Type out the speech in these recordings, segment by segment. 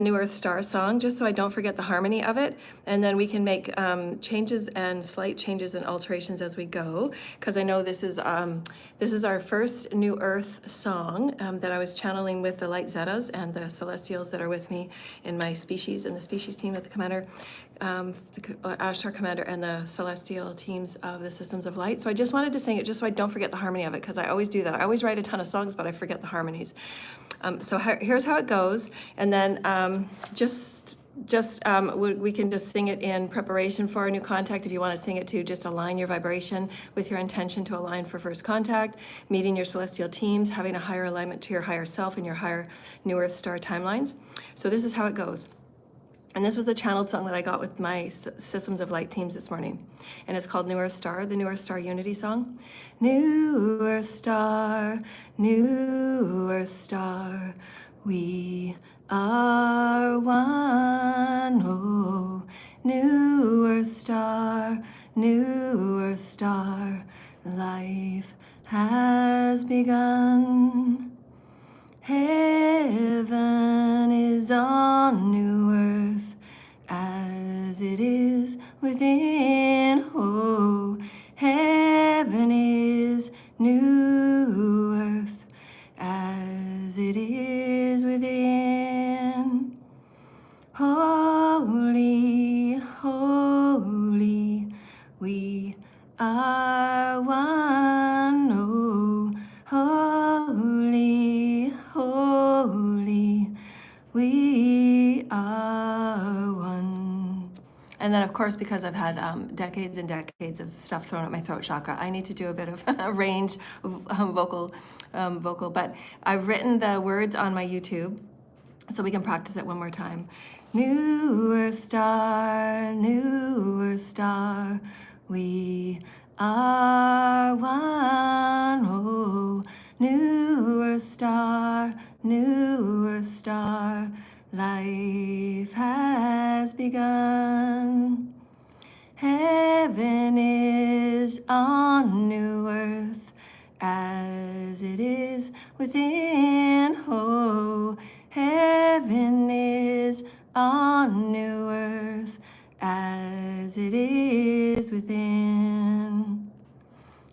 New Earth Star song, just so I don't forget the harmony of it. And then we can make changes and slight changes and alterations as we go, because I know this is our first New Earth song that I was channeling with the Light Zetas and the Celestials that are with me in my species, and the species team with the commander, the Ashtar commander, and the celestial teams of the systems of light. So I just wanted to sing it just so I don't forget the harmony of it, because I always do that. I always write a ton of songs, but I forget the harmonies. So here's how it goes, and then we can just sing it in preparation for our new contact. If you want to sing it to just align your vibration with your intention to align for first contact, meeting your celestial teams, having a higher alignment to your higher self and your higher New Earth Star timelines. So this is how it goes. And this was the channeled song that I got with my Systems of Light teams this morning. And it's called New Earth Star, the New Earth Star Unity song. New Earth Star, New Earth Star, we are one. Oh, New Earth Star, New Earth Star, life has begun. Heaven is on new earth as it is within. Oh, heaven is new earth as it is within. Holy, holy, we are one. Oh, holy, holy, we are one. And then, of course, because I've had decades and decades of stuff thrown at my throat chakra, I need to do a bit of a range of vocal. But I've written the words on my YouTube, so we can practice it one more time. New Earth Star, New Earth Star, we are one. Oh, New Earth Star, New Earth Star, life has begun. Heaven is on new earth as it is within. Oh, heaven is on new earth as it is within.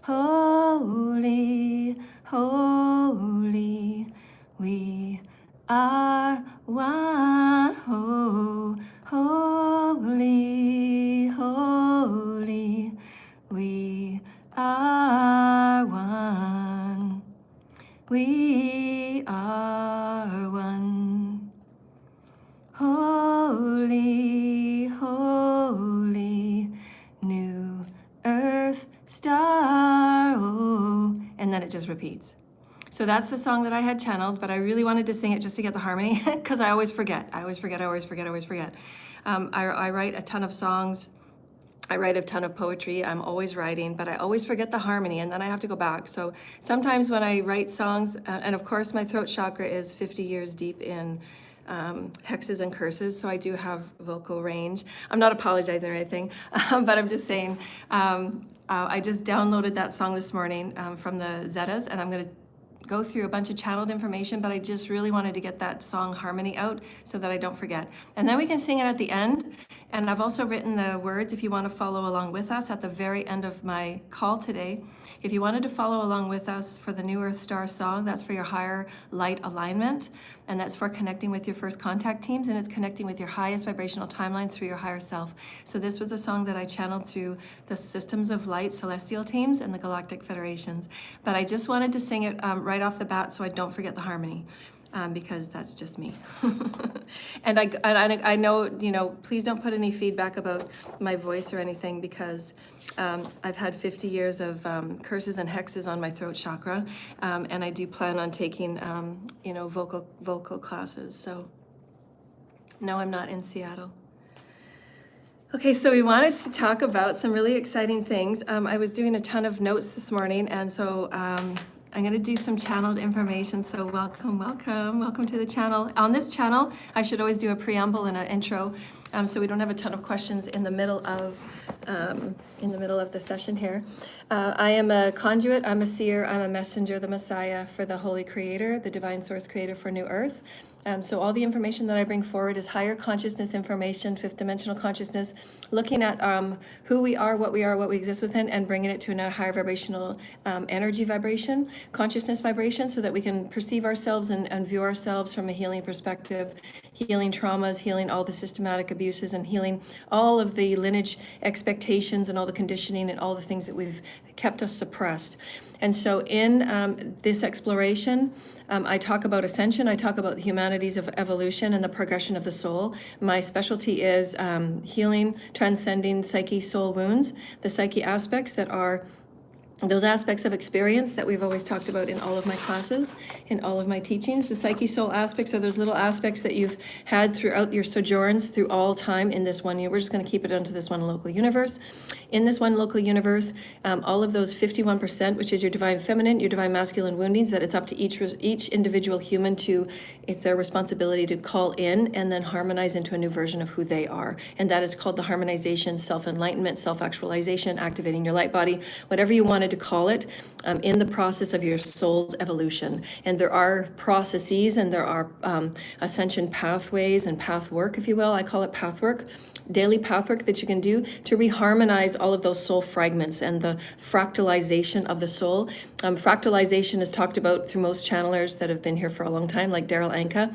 Holy, holy, we are one. Oh, holy, holy, we are one. We are one. Holy, holy, new earth star. Oh, and then it just repeats. So that's the song that I had channeled, but I really wanted to sing it just to get the harmony, because I always forget. I write a ton of songs. I write a ton of poetry. I'm always writing, but I always forget the harmony, and then I have to go back. So sometimes when I write songs, and of course my throat chakra is 50 years deep in hexes and curses, so I do have vocal range. I'm not apologizing or anything, but I'm just saying, I just downloaded that song this morning from the Zetas, and I'm going to go through a bunch of channeled information, but I just really wanted to get that song harmony out so that I don't forget. And then we can sing it at the end. And I've also written the words if you want to follow along with us at the very end of my call today. If you wanted to follow along with us for the New Earth Star song, that's for your higher light alignment, and that's for connecting with your first contact teams, and it's connecting with your highest vibrational timeline through your higher self. So this was a song that I channeled through the Systems of Light celestial teams and the Galactic Federations. But I just wanted to sing it right off the bat so I don't forget the harmony. Because that's just me. And I know, please don't put any feedback about my voice or anything, because I've had 50 years of curses and hexes on my throat chakra, and I do plan on taking, vocal classes. So no, I'm not in Seattle. Okay, so we wanted to talk about some really exciting things. I was doing a ton of notes this morning, and so I'm going to do some channeled information. So welcome to the channel. On this channel, I should always do a preamble and an intro, so we don't have a ton of questions in the middle of the session here. I am a conduit, I'm a seer, I'm a messenger, the Messiah for the Holy Creator, the Divine Source Creator for New Earth. So all the information that I bring forward is higher consciousness information, fifth dimensional consciousness, looking at who we are, what we exist within, and bringing it to a higher vibrational energy vibration, consciousness vibration, so that we can perceive ourselves and view ourselves from a healing perspective, healing traumas, healing all the systematic abuses, and healing all of the lineage expectations and all the conditioning and all the things that we've kept us suppressed. And so in this exploration, I talk about ascension, I talk about the humanities of evolution and the progression of the soul. My specialty is healing, transcending psyche, soul wounds, the psyche aspects that are those aspects of experience that we've always talked about in all of my classes, in all of my teachings. The psyche soul aspects are those little aspects that you've had throughout your sojourns through all time in this one year. We're just going to keep it onto this one local universe. In this one local universe, all of those 51%, which is your divine feminine, your divine masculine woundings, that it's up to each individual human to, it's their responsibility to call in and then harmonize into a new version of who they are. And that is called the harmonization, self-enlightenment, self-actualization, activating your light body, whatever you wanted to call it, in the process of your soul's evolution. And there are processes and there are ascension pathways and path work, if you will. I call it path work. Daily pathwork that you can do to reharmonize all of those soul fragments and the fractalization of the soul. Fractalization is talked about through most channelers that have been here for a long time, like Daryl Anka.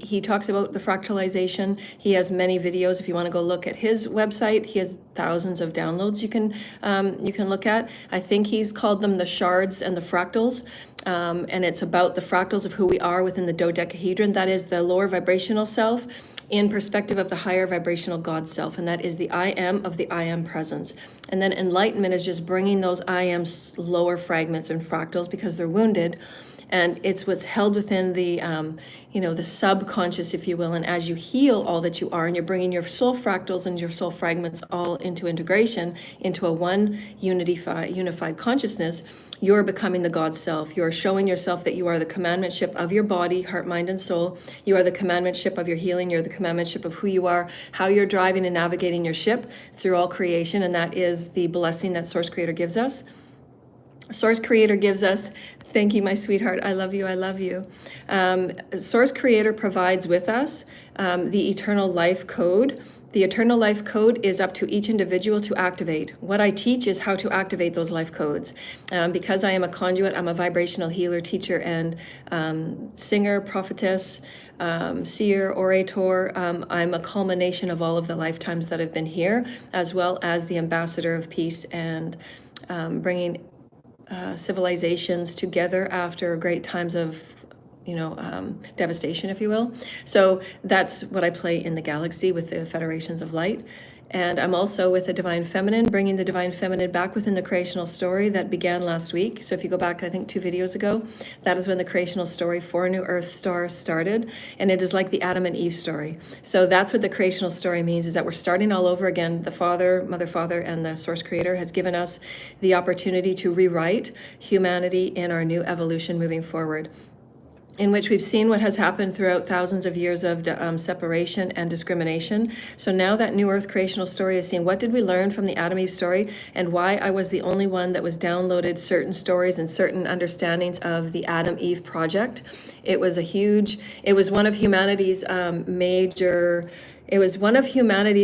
He talks about the fractalization. He has many videos. If you want to go look at his website, he has thousands of downloads you can look at. I think he's called them the shards and the fractals. And it's about the fractals of who we are within the dodecahedron. That is the lower vibrational self in perspective of the higher vibrational God self, and that is the I am of the I am presence. And then enlightenment is just bringing those I am lower fragments and fractals because they're wounded, and it's what's held within the the subconscious, if you will. And as you heal all that you are, and you're bringing your soul fractals and your soul fragments all into integration, into a one unified consciousness, you're becoming the God self. You're showing yourself that you are the commandmentship of your body, heart, mind, and soul. You are the commandmentship of your healing. You're the commandmentship of who you are, how you're driving and navigating your ship through all creation. And that is the blessing that Source Creator gives us. Source Creator gives us, thank you, my sweetheart, I love you, I love you. Source Creator provides with us the eternal life code. The eternal life code is up to each individual to activate. What I teach is how to activate those life codes. Because I am a conduit, I'm a vibrational healer, teacher, and singer, prophetess, seer, orator. I'm a culmination of all of the lifetimes that have been here, as well as the ambassador of peace and bringing civilizations together after great times of devastation, if you will. So that's what I play in the galaxy with the Federations of Light. And I'm also with the Divine Feminine, bringing the Divine Feminine back within the creational story that began last week. So if you go back, I think 2 videos ago, that is when the creational story for New Earth Star started. And it is like the Adam and Eve story. So that's what the creational story means, is that we're starting all over again. The Father, Mother, Father, and the Source Creator has given us the opportunity to rewrite humanity in our new evolution moving forward, in which we've seen what has happened throughout thousands of years of separation and discrimination. So now that New Earth creational story is seeing what did we learn from the Adam Eve story, and why I was the only one that was downloaded certain stories and certain understandings of the Adam Eve project. It was one of humanity's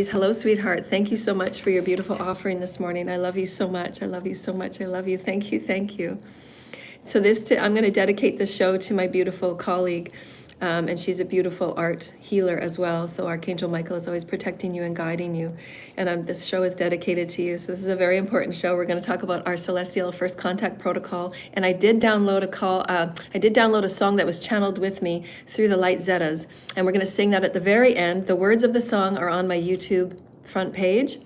hello, sweetheart. Thank you so much for your beautiful offering this morning. I love you so much. I love you so much. I love you. Thank you. Thank you. So I'm going to dedicate this show to my beautiful colleague, and she's a beautiful art healer as well. So Archangel Michael is always protecting you and guiding you. And this show is dedicated to you. So this is a very important show. We're going to talk about our Celestial First Contact Protocol. And I did download a song that was channeled with me through the Light Zetas. And we're going to sing that at the very end. The words of the song are on my YouTube front page.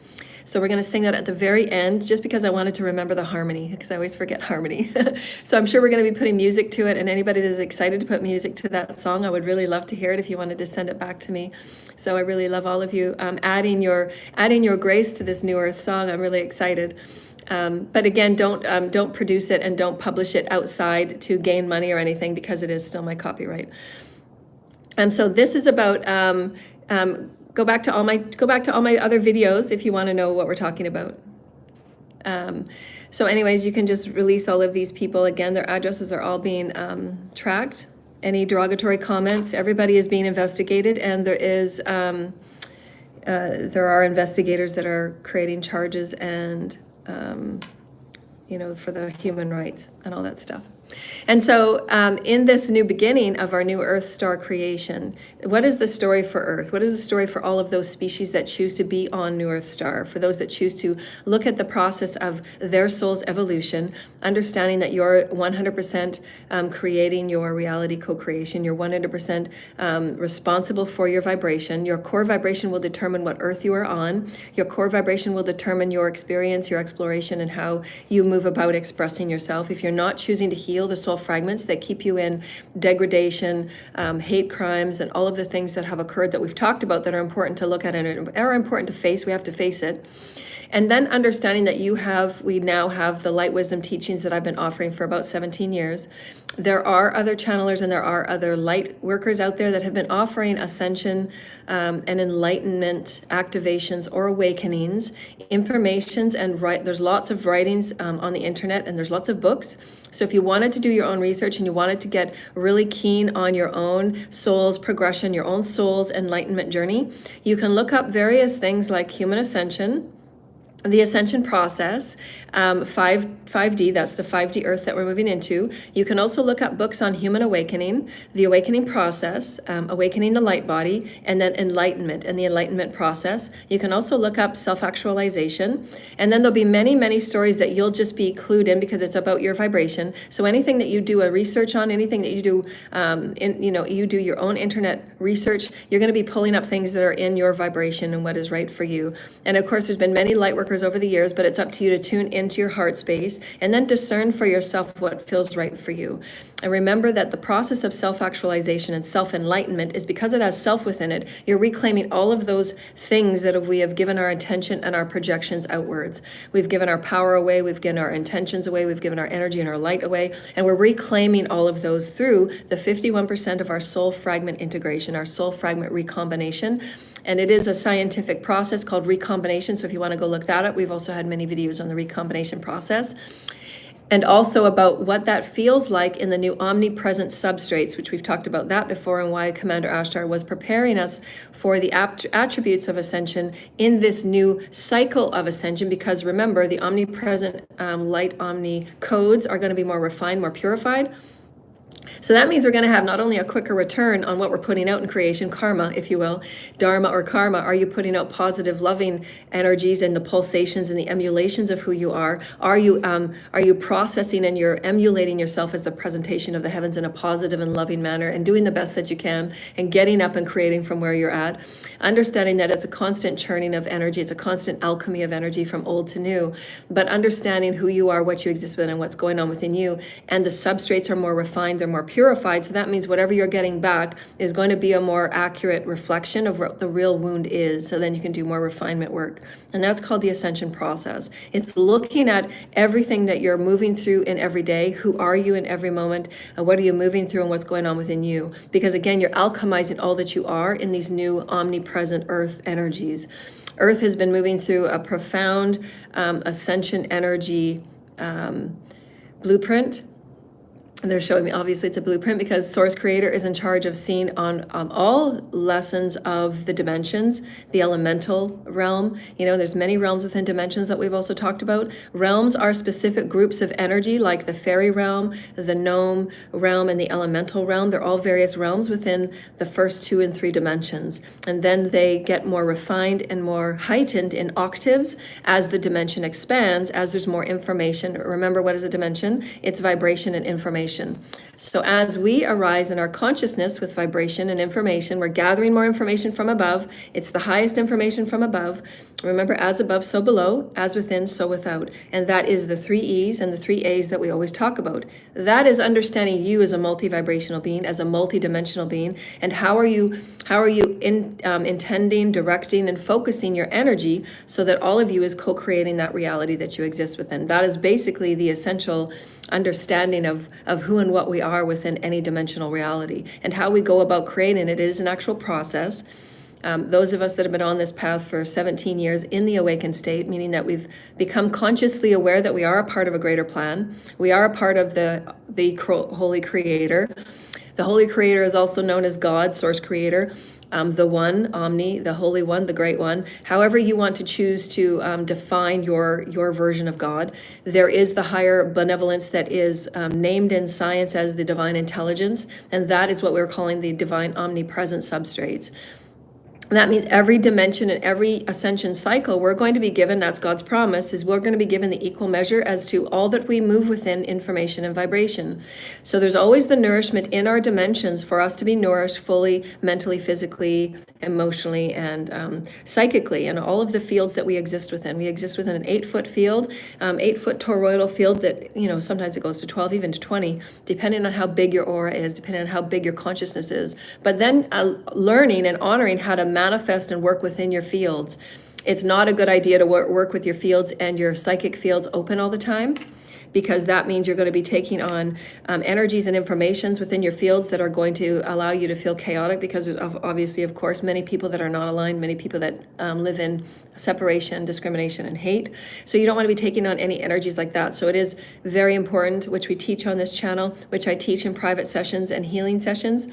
So we're going to sing that at the very end, just because I wanted to remember the harmony, because I always forget harmony. So I'm sure we're going to be putting music to it, and anybody that is excited to put music to that song, I would really love to hear it if you wanted to send it back to me. So I really love all of you adding your grace to this New Earth song. I'm really excited. But again, don't produce it and don't publish it outside to gain money or anything, because it is still my copyright. So this is about go back to all my other videos if you want to know what we're talking about. So anyways, you can just release all of these people. Again, their addresses are all being tracked any derogatory comments. Everybody is being investigated, and there are investigators that are creating charges and, for the human rights and all that stuff. And so in this new beginning of our new Earth star creation, what is the story for Earth? What is the story for all of those species that choose to be on New Earth star? For those that choose to look at the process of their soul's evolution, understanding that you're 100% creating your reality co-creation, you're 100% responsible for your vibration. Your core vibration will determine what Earth you are on. Your core vibration will determine your experience, your exploration, and how you move about expressing yourself. If you're not choosing to heal the soul fragments that keep you in degradation, hate crimes, and all of the things that have occurred that we've talked about that are important to look at and are important to face, we have to face it. And then understanding that we now have the light wisdom teachings that I've been offering for about 17 years. There are other channelers and there are other light workers out there that have been offering ascension and enlightenment activations or awakenings, informations, and there's lots of writings on the internet, and there's lots of books. So if you wanted to do your own research and you wanted to get really keen on your own soul's progression, your own soul's enlightenment journey, you can look up various things like human ascension, the ascension process, 5D, that's the 5D Earth that we're moving into. You can also look up books on human awakening, the awakening process, awakening the light body, and then enlightenment and the enlightenment process. You can also look up self-actualization, and then there'll be many, many stories that you'll just be clued in because it's about your vibration. So anything that you do a research on, anything that you do, you do your own internet research, you're going to be pulling up things that are in your vibration and what is right for you. And of course, there's been many light workers over the years, but it's up to you to tune into your heart space and then discern for yourself what feels right for you. And remember that the process of self-actualization and self-enlightenment is because it has self within it. You're reclaiming all of those things that we have given our attention and our projections outwards. We've given our power away, we've given our intentions away, we've given our energy and our light away, and we're reclaiming all of those through the 51% of our soul fragment integration, our soul fragment recombination. And it is a scientific process called recombination. So if you want to go look that up, we've also had many videos on the recombination process. And also about what that feels like in the new omnipresent substrates, which we've talked about that before, and why Commander Ashtar was preparing us for the attributes of ascension in this new cycle of ascension. Because remember, the omnipresent light omni codes are going to be more refined, more purified. So that means we're going to have not only a quicker return on what we're putting out in creation, karma, if you will, dharma or karma. Are you putting out positive, loving energies and the pulsations and the emulations of who you are? Are you processing and you're emulating yourself as the presentation of the heavens in a positive and loving manner and doing the best that you can and getting up and creating from where you're at? Understanding that it's a constant churning of energy. It's a constant alchemy of energy from old to new, but understanding who you are, what you exist with, and what's going on within you. And the substrates are more refined, they're more purified. So that means whatever you're getting back is going to be a more accurate reflection of what the real wound is. So then you can do more refinement work. And that's called the ascension process. It's looking at everything that you're moving through in every day. Who are you in every moment? What are you moving through and what's going on within you? Because again, you're alchemizing all that you are in these new omnipresent earth energies. Earth has been moving through a profound ascension energy blueprint. They're showing me, obviously it's a blueprint because Source Creator is in charge of seeing on all lessons of the dimensions, the elemental realm. There's many realms within dimensions that we've also talked about. Realms are specific groups of energy like the fairy realm, the gnome realm, and the elemental realm. They're all various realms within the first 2 and 3 dimensions. And then they get more refined and more heightened in octaves as the dimension expands, as there's more information. Remember, what is a dimension? It's vibration and information. So as we arise in our consciousness with vibration and information, we're gathering more information from above. It's the highest information from above. Remember, as above, so below, as within, so without. And that is the 3 E's and the 3 A's that we always talk about. That is understanding you as a multi-vibrational being, as a multi-dimensional being, and how are you intending, directing, and focusing your energy so that all of you is co-creating that reality that you exist within. That is basically the essential understanding of who and what we are within any dimensional reality, and how we go about creating it. It is an actual process. Those of us that have been on this path for 17 years in the awakened state, meaning that we've become consciously aware that we are a part of a greater plan. We are a part of the Holy Creator. The Holy Creator is also known as God, Source Creator. The One, Omni, the Holy One, the Great One. However you want to choose to define your version of God. There is the higher benevolence that is named in science as the divine intelligence, and that is what we're calling the divine omnipresent substrates. That means every dimension and every ascension cycle we're going to be given, that's God's promise, is we're going to be given the equal measure as to all that we move within information and vibration. So there's always the nourishment in our dimensions for us to be nourished fully, mentally, physically, emotionally, and psychically, and all of the fields that we exist within. We exist within an 8-foot field, 8-foot toroidal field that, sometimes it goes to 12, even to 20, depending on how big your aura is, depending on how big your consciousness is. But then learning and honoring how to manifest and work within your fields. It's not a good idea to work with your fields and your psychic fields open all the time, because that means you're going to be taking on energies and informations within your fields that are going to allow you to feel chaotic, because there's obviously, of course, many people that are not aligned, many people that live in separation, discrimination, and hate. So you don't want to be taking on any energies like that. So it is very important, which we teach on this channel, which I teach in private sessions and healing sessions.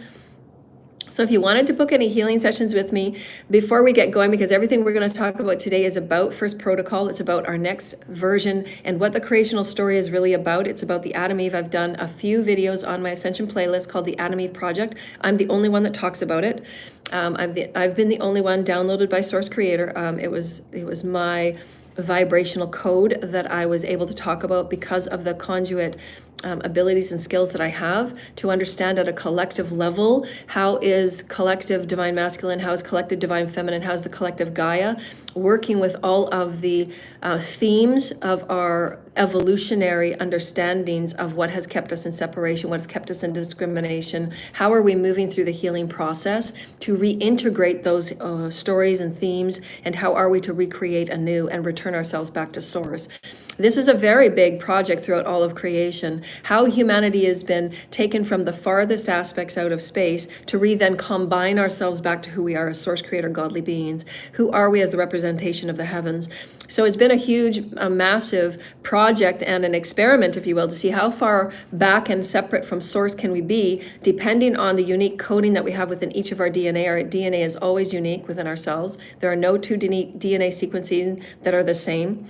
So if you wanted to book any healing sessions with me before we get going, because everything we're going to talk about today is about First Protocol, it's about our next version and what the creational story is really about. It's about the Adam Eve. I've done a few videos on my Ascension playlist called the Adam Eve Project. I'm the only one that talks about it. I've been the only one downloaded by Source Creator. It was my vibrational code that I was able to talk about because of the conduit abilities and skills that I have to understand at a collective level, how is collective divine masculine, how is collective divine feminine, how is the collective Gaia working with all of the themes of our evolutionary understandings of what has kept us in separation, what has kept us in discrimination, how are we moving through the healing process to reintegrate those stories and themes, and how are we to recreate anew and return ourselves back to source. This is a very big project throughout all of creation, how humanity has been taken from the farthest aspects out of space to then combine ourselves back to who we are as Source Creator godly beings. Who are we as the representation of the heavens? So it's been a huge, massive project and an experiment, if you will, to see how far back and separate from source can we be, depending on the unique coding that we have within each of our DNA. Our DNA is always unique within ourselves. There are no two DNA sequencing that are the same.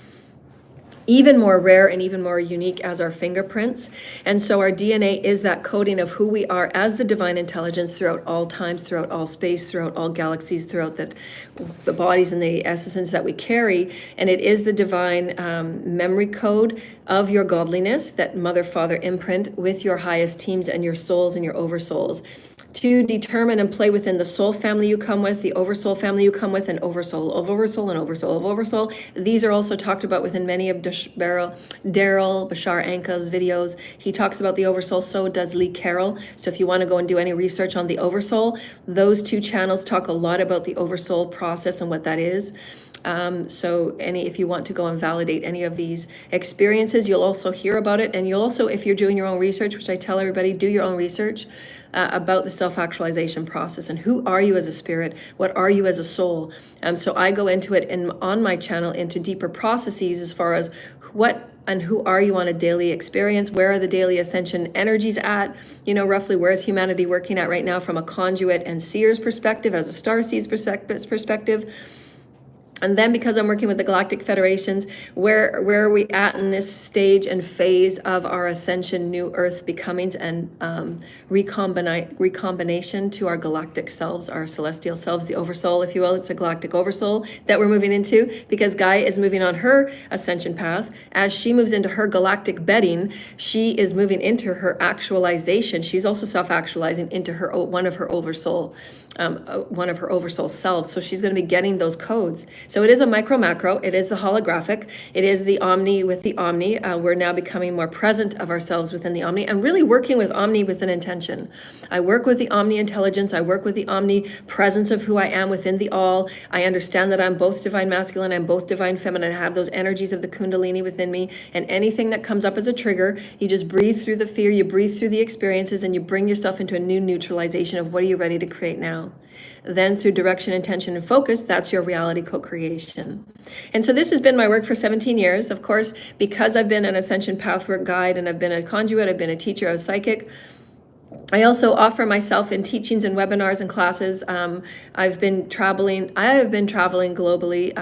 Even more rare and even more unique as our fingerprints. And so our DNA is that coding of who we are as the divine intelligence throughout all times, throughout all space, throughout all galaxies, throughout the bodies and the essence that we carry. And it is the divine memory code of your godliness, that mother, father imprint with your highest teams and your souls and your oversouls, to determine and play within the soul family you come with, the oversoul family you come with, and oversoul of oversoul and oversoul of oversoul. These are also talked about within many of Daryl Bashar Anka's videos. He talks about the oversoul, so does Lee Carroll. So if you want to go and do any research on the oversoul, those two channels talk a lot about the oversoul process and what that is. So if you want to go and validate any of these experiences, you'll also hear about it. And you'll also, if you're doing your own research, which I tell everybody, do your own research about the self-actualization process and who are you as a spirit, what are you as a soul. So I go into it on my channel into deeper processes as far as what and who are you on a daily experience, where are the daily ascension energies at, roughly where is humanity working at right now from a conduit and seer's perspective, as a starseed's perspective. And then because I'm working with the Galactic Federations, where are we at in this stage and phase of our ascension, new earth becomings, and recombination to our galactic selves, our celestial selves, the oversoul, if you will. It's a galactic oversoul that we're moving into, because Gaia is moving on her ascension path. As she moves into her galactic bedding, she is moving into her actualization. She's also self-actualizing into one of her oversoul selves. So she's going to be getting those codes. So it is a micro macro. It is the holographic. It is the omni with the omni. We're now becoming more present of ourselves within the omni and really working with omni with an intention. I work with the omni intelligence. I work with the omni presence of who I am within the all. I understand that I'm both divine masculine. I'm both divine feminine. I have those energies of the kundalini within me. And anything that comes up as a trigger, you just breathe through the fear, you breathe through the experiences, and you bring yourself into a new neutralization of what are you ready to create now. Then through direction, intention, and focus, that's your reality co-creation. And so this has been my work for 17 years. Of course, because I've been an ascension pathwork guide and I've been a conduit, I've been a teacher, I was psychic. I also offer myself in teachings and webinars and classes. I have been traveling globally,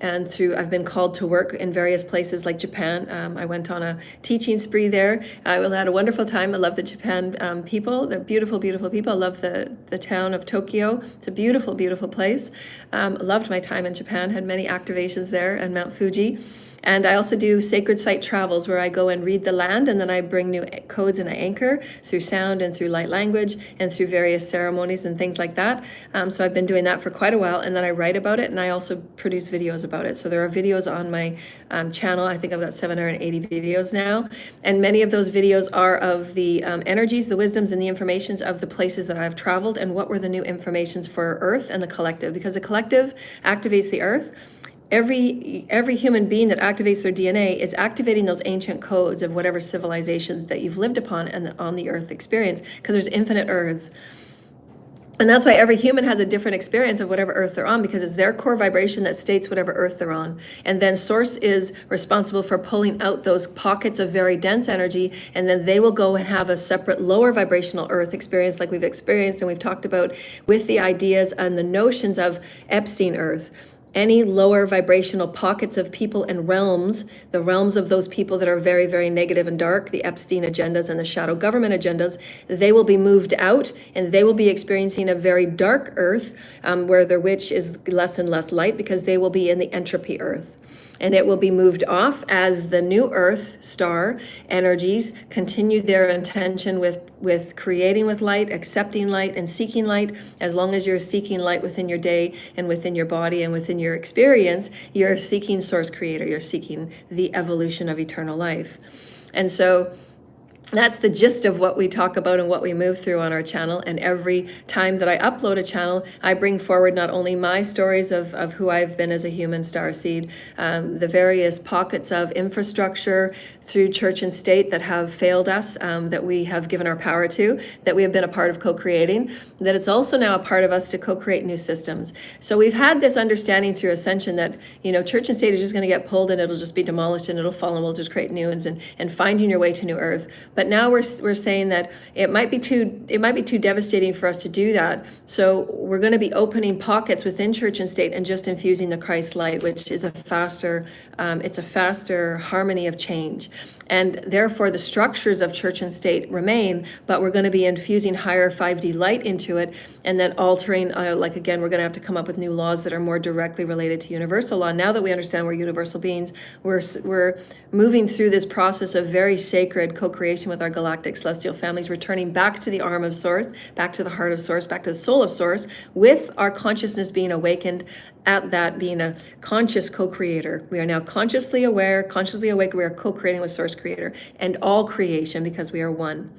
and I've been called to work in various places like Japan. I went on a teaching spree there. I had a wonderful time. I love the Japan people. They're beautiful, beautiful people. I love the town of Tokyo. It's a beautiful, beautiful place. Loved my time in Japan, had many activations there, and Mount Fuji. And I also do sacred site travels where I go and read the land, and then I bring new codes and I anchor through sound and through light language and through various ceremonies and things like that. So I've been doing that for quite a while, and then I write about it, and I also produce videos about it. So there are videos on my channel. I think I've got 780 videos now, and many of those videos are of the energies, the wisdoms, and the informations of the places that I've traveled, and what were the new informations for Earth and the collective, because the collective activates the Earth. Every human being that activates their DNA is activating those ancient codes of whatever civilizations that you've lived upon and on the earth experience, because there's infinite earths. And that's why every human has a different experience of whatever earth they're on, because it's their core vibration that states whatever earth they're on. And then source is responsible for pulling out those pockets of very dense energy, and then they will go and have a separate lower vibrational earth experience like we've experienced and we've talked about with the ideas and the notions of Epstein earth. Any lower vibrational pockets of people and realms, the realms of those people that are very, very negative and dark, the Epstein agendas and the shadow government agendas, they will be moved out, and they will be experiencing a very dark earth where their witch is less and less light, because they will be in the entropy earth. And it will be moved off as the new earth star energies continue their intention with creating with light, accepting light, and seeking light. As long as you're seeking light within your day and within your body and within your experience, you're seeking source creator, you're seeking the evolution of eternal life. And so that's the gist of what we talk about and what we move through on our channel. And every time that I upload a channel, I bring forward not only my stories of who I've been as a human starseed, the various pockets of infrastructure through church and state that have failed us, that we have given our power to, that we have been a part of co-creating, that it's also now a part of us to co-create new systems. So we've had this understanding through Ascension that, church and state is just going to get pulled and it'll just be demolished and it'll fall and we'll just create new ones, and finding your way to new earth. But now we're saying that it might be too devastating for us to do that. So we're going to be opening pockets within church and state and just infusing the Christ light, which is a faster harmony of change. And therefore the structures of church and state remain, but we're going to be infusing higher 5D light into it, and then altering, again, we're going to have to come up with new laws that are more directly related to universal law. Now that we understand we're universal beings, we're moving through this process of very sacred co-creation with our galactic celestial families, returning back to the arm of source, back to the heart of source, back to the soul of source, with our consciousness being awakened, at that being a conscious co-creator. We are now consciously aware, consciously awake. We are co-creating with source creator and all creation, because we are one.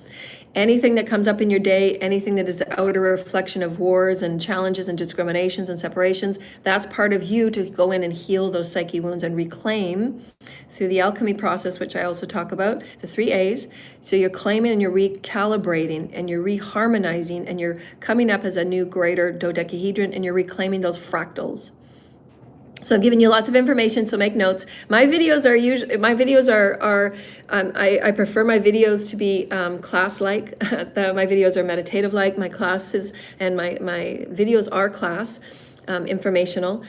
Anything that comes up in your day, anything that is the outer reflection of wars and challenges and discriminations and separations, that's part of you to go in and heal those psyche wounds and reclaim through the alchemy process, which I also talk about, the 3 A's. So you're claiming and you're recalibrating and you're reharmonizing and you're coming up as a new greater dodecahedron, and you're reclaiming those fractals. So I've given you lots of information, so make notes. My videos are I prefer my videos to be class-like. My videos are meditative-like. My classes and my videos are class. Informational.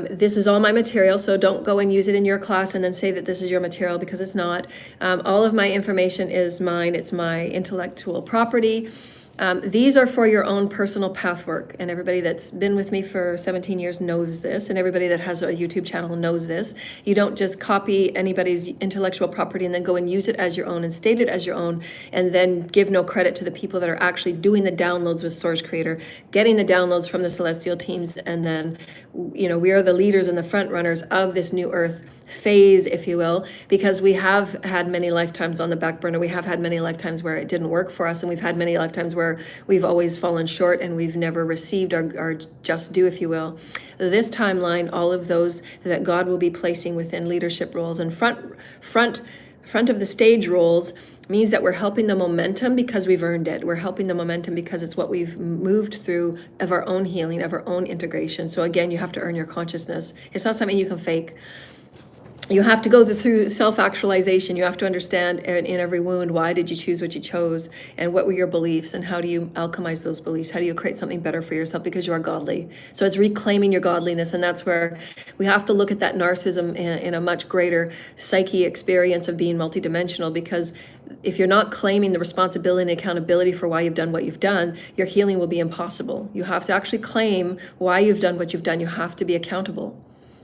This is all my material, so don't go and use it in your class and then say that this is your material, because it's not. All of my information is mine. It's my intellectual property. These are for your own personal path work, and everybody that's been with me for 17 years knows this, and everybody that has a YouTube channel knows this. You don't just copy anybody's intellectual property and then go and use it as your own and state it as your own, and then give no credit to the people that are actually doing the downloads with Source Creator, getting the downloads from the celestial teams, and then, we are the leaders and the front runners of this new earth phase, if you will, because we have had many lifetimes on the back burner. We have had many lifetimes where it didn't work for us, and we've had many lifetimes where we've always fallen short and we've never received our just due, if you will. This timeline, all of those that God will be placing within leadership roles and front of the stage roles, means that we're helping the momentum because we've earned it. We're helping the momentum because it's what we've moved through of our own healing, of our own integration. So again, you have to earn your consciousness. It's not something you can fake. you have to go through self-actualization. You have to understand in every wound, why did you choose what you chose, and what were your beliefs, and how do you alchemize those beliefs? How do you create something better for yourself, because you are godly? So it's reclaiming your godliness, and that's where we have to look at that narcissism in a much greater psyche experience of being multidimensional, because if you're not claiming the responsibility and accountability for why you've done what you've done, your healing will be impossible. You have to actually claim why you've done what you've done. You have to be accountable.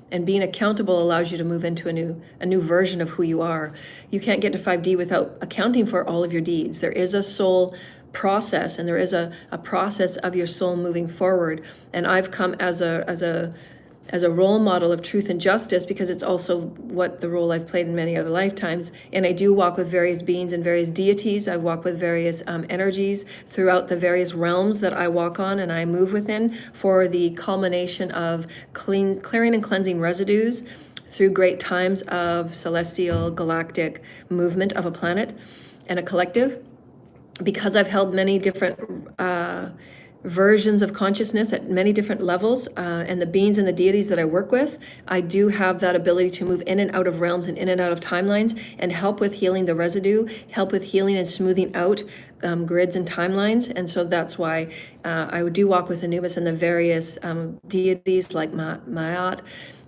And being accountable allows you to move into a new version of who you are. You can't get to 5D without accounting for all of your deeds. There is a soul process, and there is a process of your soul moving forward. And I've come as a role model of truth and justice, because it's also what the role I've played in many other lifetimes. And I do walk with various beings and various deities. I walk with various energies throughout the various realms that I walk on and I move within, for the culmination of clearing and cleansing residues through great times of celestial galactic movement of a planet and a collective. Because I've held many different versions of consciousness at many different levels, and the beings and the deities that I work with, I do have that ability to move in and out of realms and in and out of timelines, and help with healing the residue, help with healing and smoothing out grids and timelines. And so that's why I do walk with Anubis and the various deities like Maat,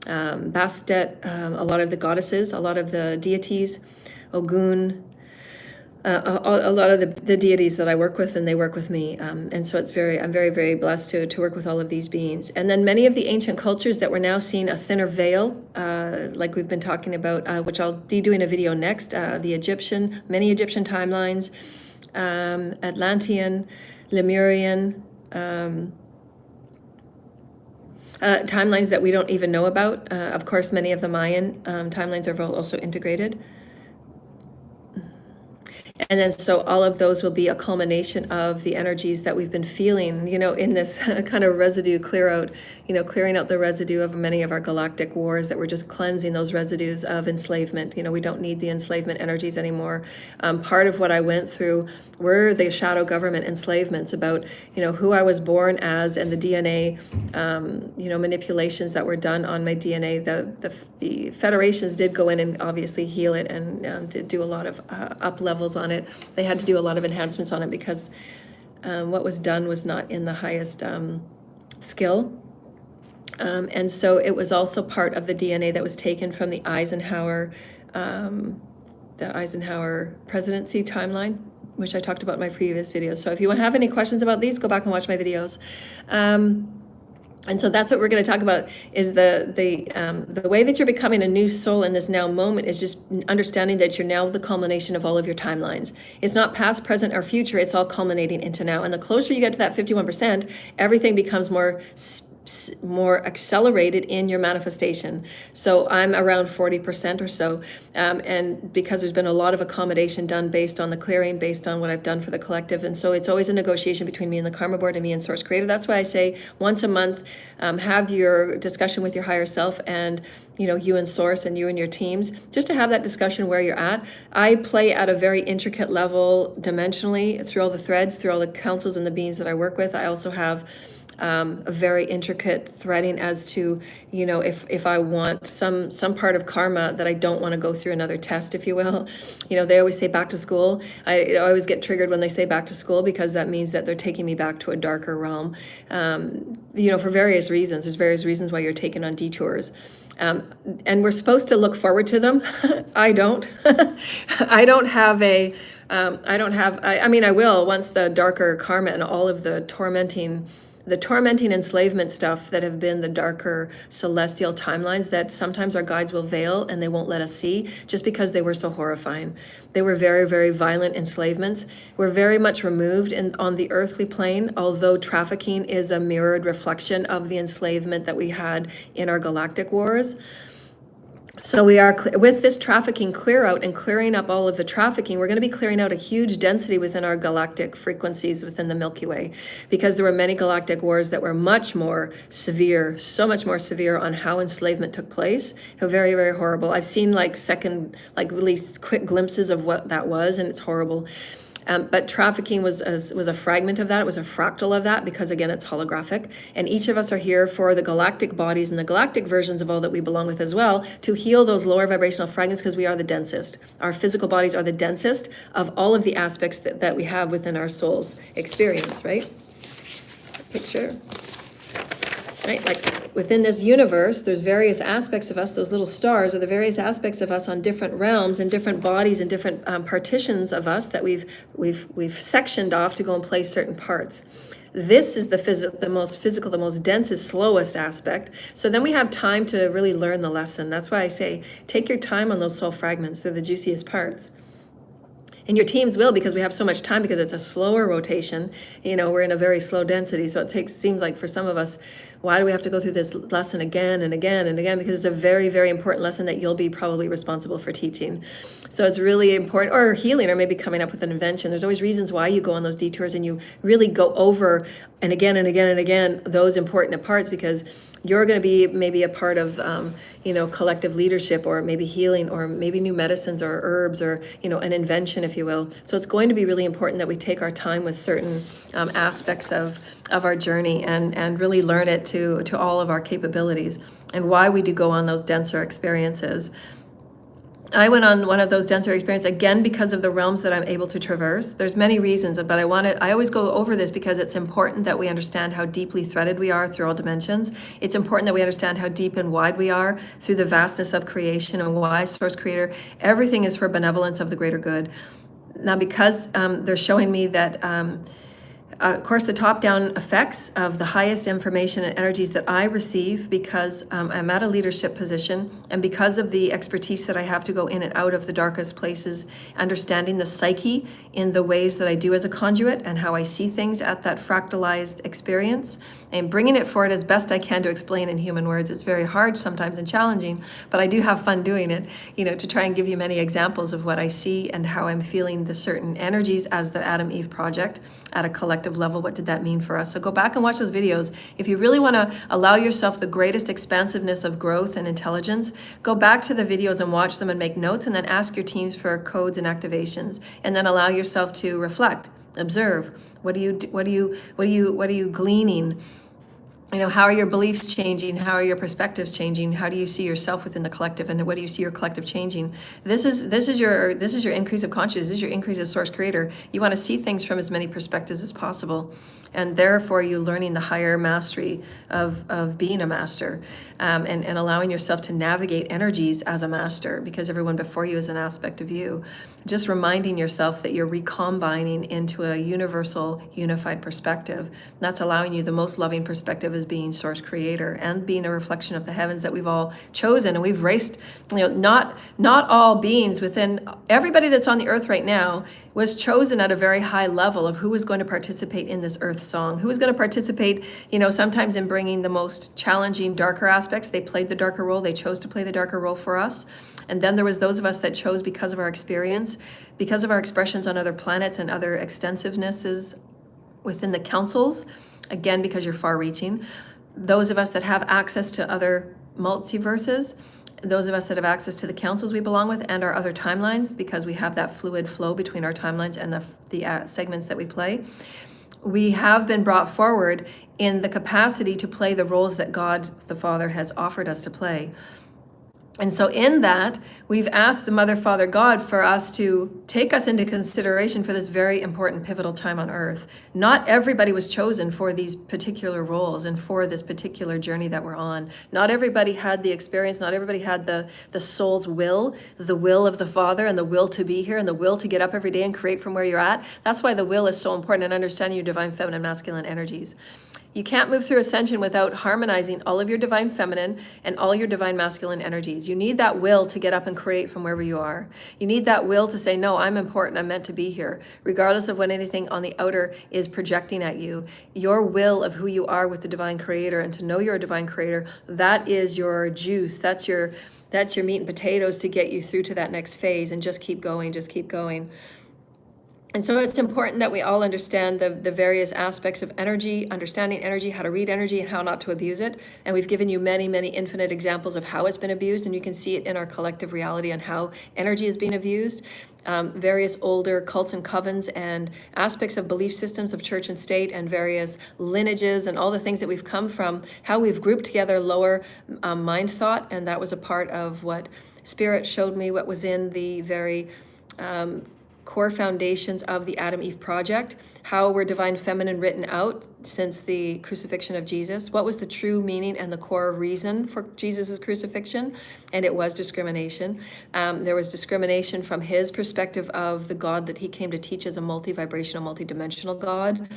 Bastet, a lot of the goddesses, a lot of the deities, Ogun, a lot of the deities that I work with, and they work with me. And so I'm very, very blessed to work with all of these beings. And then many of the ancient cultures that we're now seeing a thinner veil, like we've been talking about, which I'll be doing a video next, many Egyptian timelines, Atlantean, Lemurian, timelines that we don't even know about. Of course, many of the Mayan timelines are also integrated. And then so all of those will be a culmination of the energies that we've been feeling, in this kind of residue clear out, clearing out the residue of many of our galactic wars, that we're just cleansing those residues of enslavement. We don't need the enslavement energies anymore. Part of what I went through were the shadow government enslavements about, who I was born as, and the DNA, manipulations that were done on my DNA. The federations did go in and obviously heal it, and did do a lot of up levels on it. They had to do a lot of enhancements on it, because what was done was not in the highest skill. And so it was also part of the DNA that was taken from the Eisenhower presidency timeline, which I talked about in my previous videos. So if you have any questions about these, go back and watch my videos. And so that's what we're going to talk about, is the way that you're becoming a new soul in this now moment is just understanding that you're now the culmination of all of your timelines. It's not past, present, or future. It's all culminating into now. And the closer you get to that 51%, everything becomes more accelerated in your manifestation. So I'm around 40% or so. And because there's been a lot of accommodation done based on the clearing, based on what I've done for the collective. And so it's always a negotiation between me and the Karma Board and me and Source Creator. That's why I say once a month, have your discussion with your higher self, and you and Source and you and your teams, just to have that discussion where you're at. I play at a very intricate level dimensionally through all the threads, through all the councils and the beings that I work with. I also have a very intricate threading as to, if I want some part of karma that I don't want to go through another test, if you will. They always say back to school. I always get triggered when they say back to school, because that means that they're taking me back to a darker realm, for various reasons. There's various reasons why you're taken on detours. And we're supposed to look forward to them. I don't. I don't have I will, once the darker karma and all of the tormenting enslavement stuff that have been the darker celestial timelines that sometimes our guides will veil and they won't let us see, just because they were so horrifying. They were very, very violent enslavements. We're very much removed on the earthly plane, although trafficking is a mirrored reflection of the enslavement that we had in our galactic wars. So we are, with this trafficking clear out and clearing up all of the trafficking, we're going to be clearing out a huge density within our galactic frequencies within the Milky Way, because there were many galactic wars that were much more severe, so much more severe on how enslavement took place. Very, very horrible. I've seen really quick glimpses of what that was, and it's horrible. But trafficking was a fragment of that. It was a fractal of that because, again, it's holographic. And each of us are here for the galactic bodies and the galactic versions of all that we belong with as well to heal those lower vibrational fragments because we are the densest. Our physical bodies are the densest of all of the aspects that we have within our soul's experience, right? Picture. Right? Like within this universe, there's various aspects of us. Those little stars are the various aspects of us on different realms and different bodies and different partitions of us that we've sectioned off to go and play certain parts. This is the most physical, the most densest, slowest aspect. So then we have time to really learn the lesson. That's why I say, take your time on those soul fragments. They're the juiciest parts. And your teams will, because we have so much time, because it's a slower rotation. We're in a very slow density. So it seems like for some of us, why do we have to go through this lesson again and again and again? Because it's a very, very important lesson that you'll be probably responsible for teaching. So it's really important, or healing, or maybe coming up with an invention. There's always reasons why you go on those detours and you really go over and again and again and again those important parts, because you're going to be maybe a part of, collective leadership, or maybe healing, or maybe new medicines or herbs, or, an invention, if you will. So it's going to be really important that we take our time with certain aspects of our journey and really learn it to all of our capabilities, and why we do go on those denser experiences. I went on one of those denser experiences again because of the realms that I'm able to traverse. There's many reasons, but I always go over this because it's important that we understand how deeply threaded we are through all dimensions. It's important that we understand how deep and wide we are through the vastness of creation, and why Source Creator, everything is for benevolence of the greater good. Now, because they're showing me that of course, the top-down effects of the highest information and energies that I receive, because I'm at a leadership position, and because of the expertise that I have to go in and out of the darkest places, understanding the psyche in the ways that I do as a conduit, and how I see things at that fractalized experience, and bringing it forward as best I can to explain in human words. It's very hard sometimes and challenging, but I do have fun doing it, to try and give you many examples of what I see and how I'm feeling the certain energies as the Adam Eve project at a collective level. What did that mean for us? So go back and watch those videos. If you really want to allow yourself the greatest expansiveness of growth and intelligence, go back to the videos and watch them and make notes, and then ask your teams for codes and activations, and then allow yourself to reflect, observe. What are you gleaning? How are your beliefs changing? How are your perspectives changing? How do you see yourself within the collective, and what do you see your collective changing? This is your increase of consciousness. This is your increase of Source Creator. You want to see things from as many perspectives as possible, and therefore you learning the higher mastery of being a master, and allowing yourself to navigate energies as a master, because everyone before you is an aspect of you. Just reminding yourself that you're recombining into a universal, unified perspective. That's allowing you the most loving perspective as being Source Creator, and being a reflection of the heavens that we've all chosen. And we've raced, not all beings within everybody that's on the earth right now was chosen at a very high level of who was going to participate in this earth song, who was going to participate, sometimes in bringing the most challenging, darker aspects. They played the darker role. They chose to play the darker role for us. And then there was those of us that chose because of our experience, because of our expressions on other planets and other extensivenesses within the councils, again, because you're far-reaching. Those of us that have access to other multiverses, those of us that have access to the councils we belong with and our other timelines, because we have that fluid flow between our timelines and the segments that we play. We have been brought forward in the capacity to play the roles that God the Father has offered us to play. And so in that, we've asked the Mother, Father, God for us to take us into consideration for this very important pivotal time on earth. Not everybody was chosen for these particular roles and for this particular journey that we're on. Not everybody had the experience. Not everybody had the soul's will, the will of the Father, and the will to be here, and the will to get up every day and create from where you're at. That's why the will is so important in understanding your divine feminine, masculine energies. You can't move through Ascension without harmonizing all of your divine feminine and all your divine masculine energies. You need that will to get up and create from wherever you are. You need that will to say, no, I'm important, I'm meant to be here, regardless of what anything on the outer is projecting at you. Your will of who you are with the divine creator, and to know you're a divine creator, that is your juice. That's your meat and potatoes to get you through to that next phase, and just keep going, just keep going. And so it's important that we all understand the various aspects of energy, understanding energy, how to read energy, and how not to abuse it. And we've given you many, many infinite examples of how it's been abused, and you can see it in our collective reality on how energy is being abused. Various older cults and covens and aspects of belief systems of church and state and various lineages and all the things that we've come from, how we've grouped together lower mind thought. And that was a part of what Spirit showed me, what was in the very core foundations of the Adam Eve project, how were divine feminine written out since the crucifixion of Jesus, what was the true meaning and the core reason for Jesus's crucifixion, and it was discrimination. There was discrimination from his perspective of the God that he came to teach as a multi-vibrational, multi-dimensional God.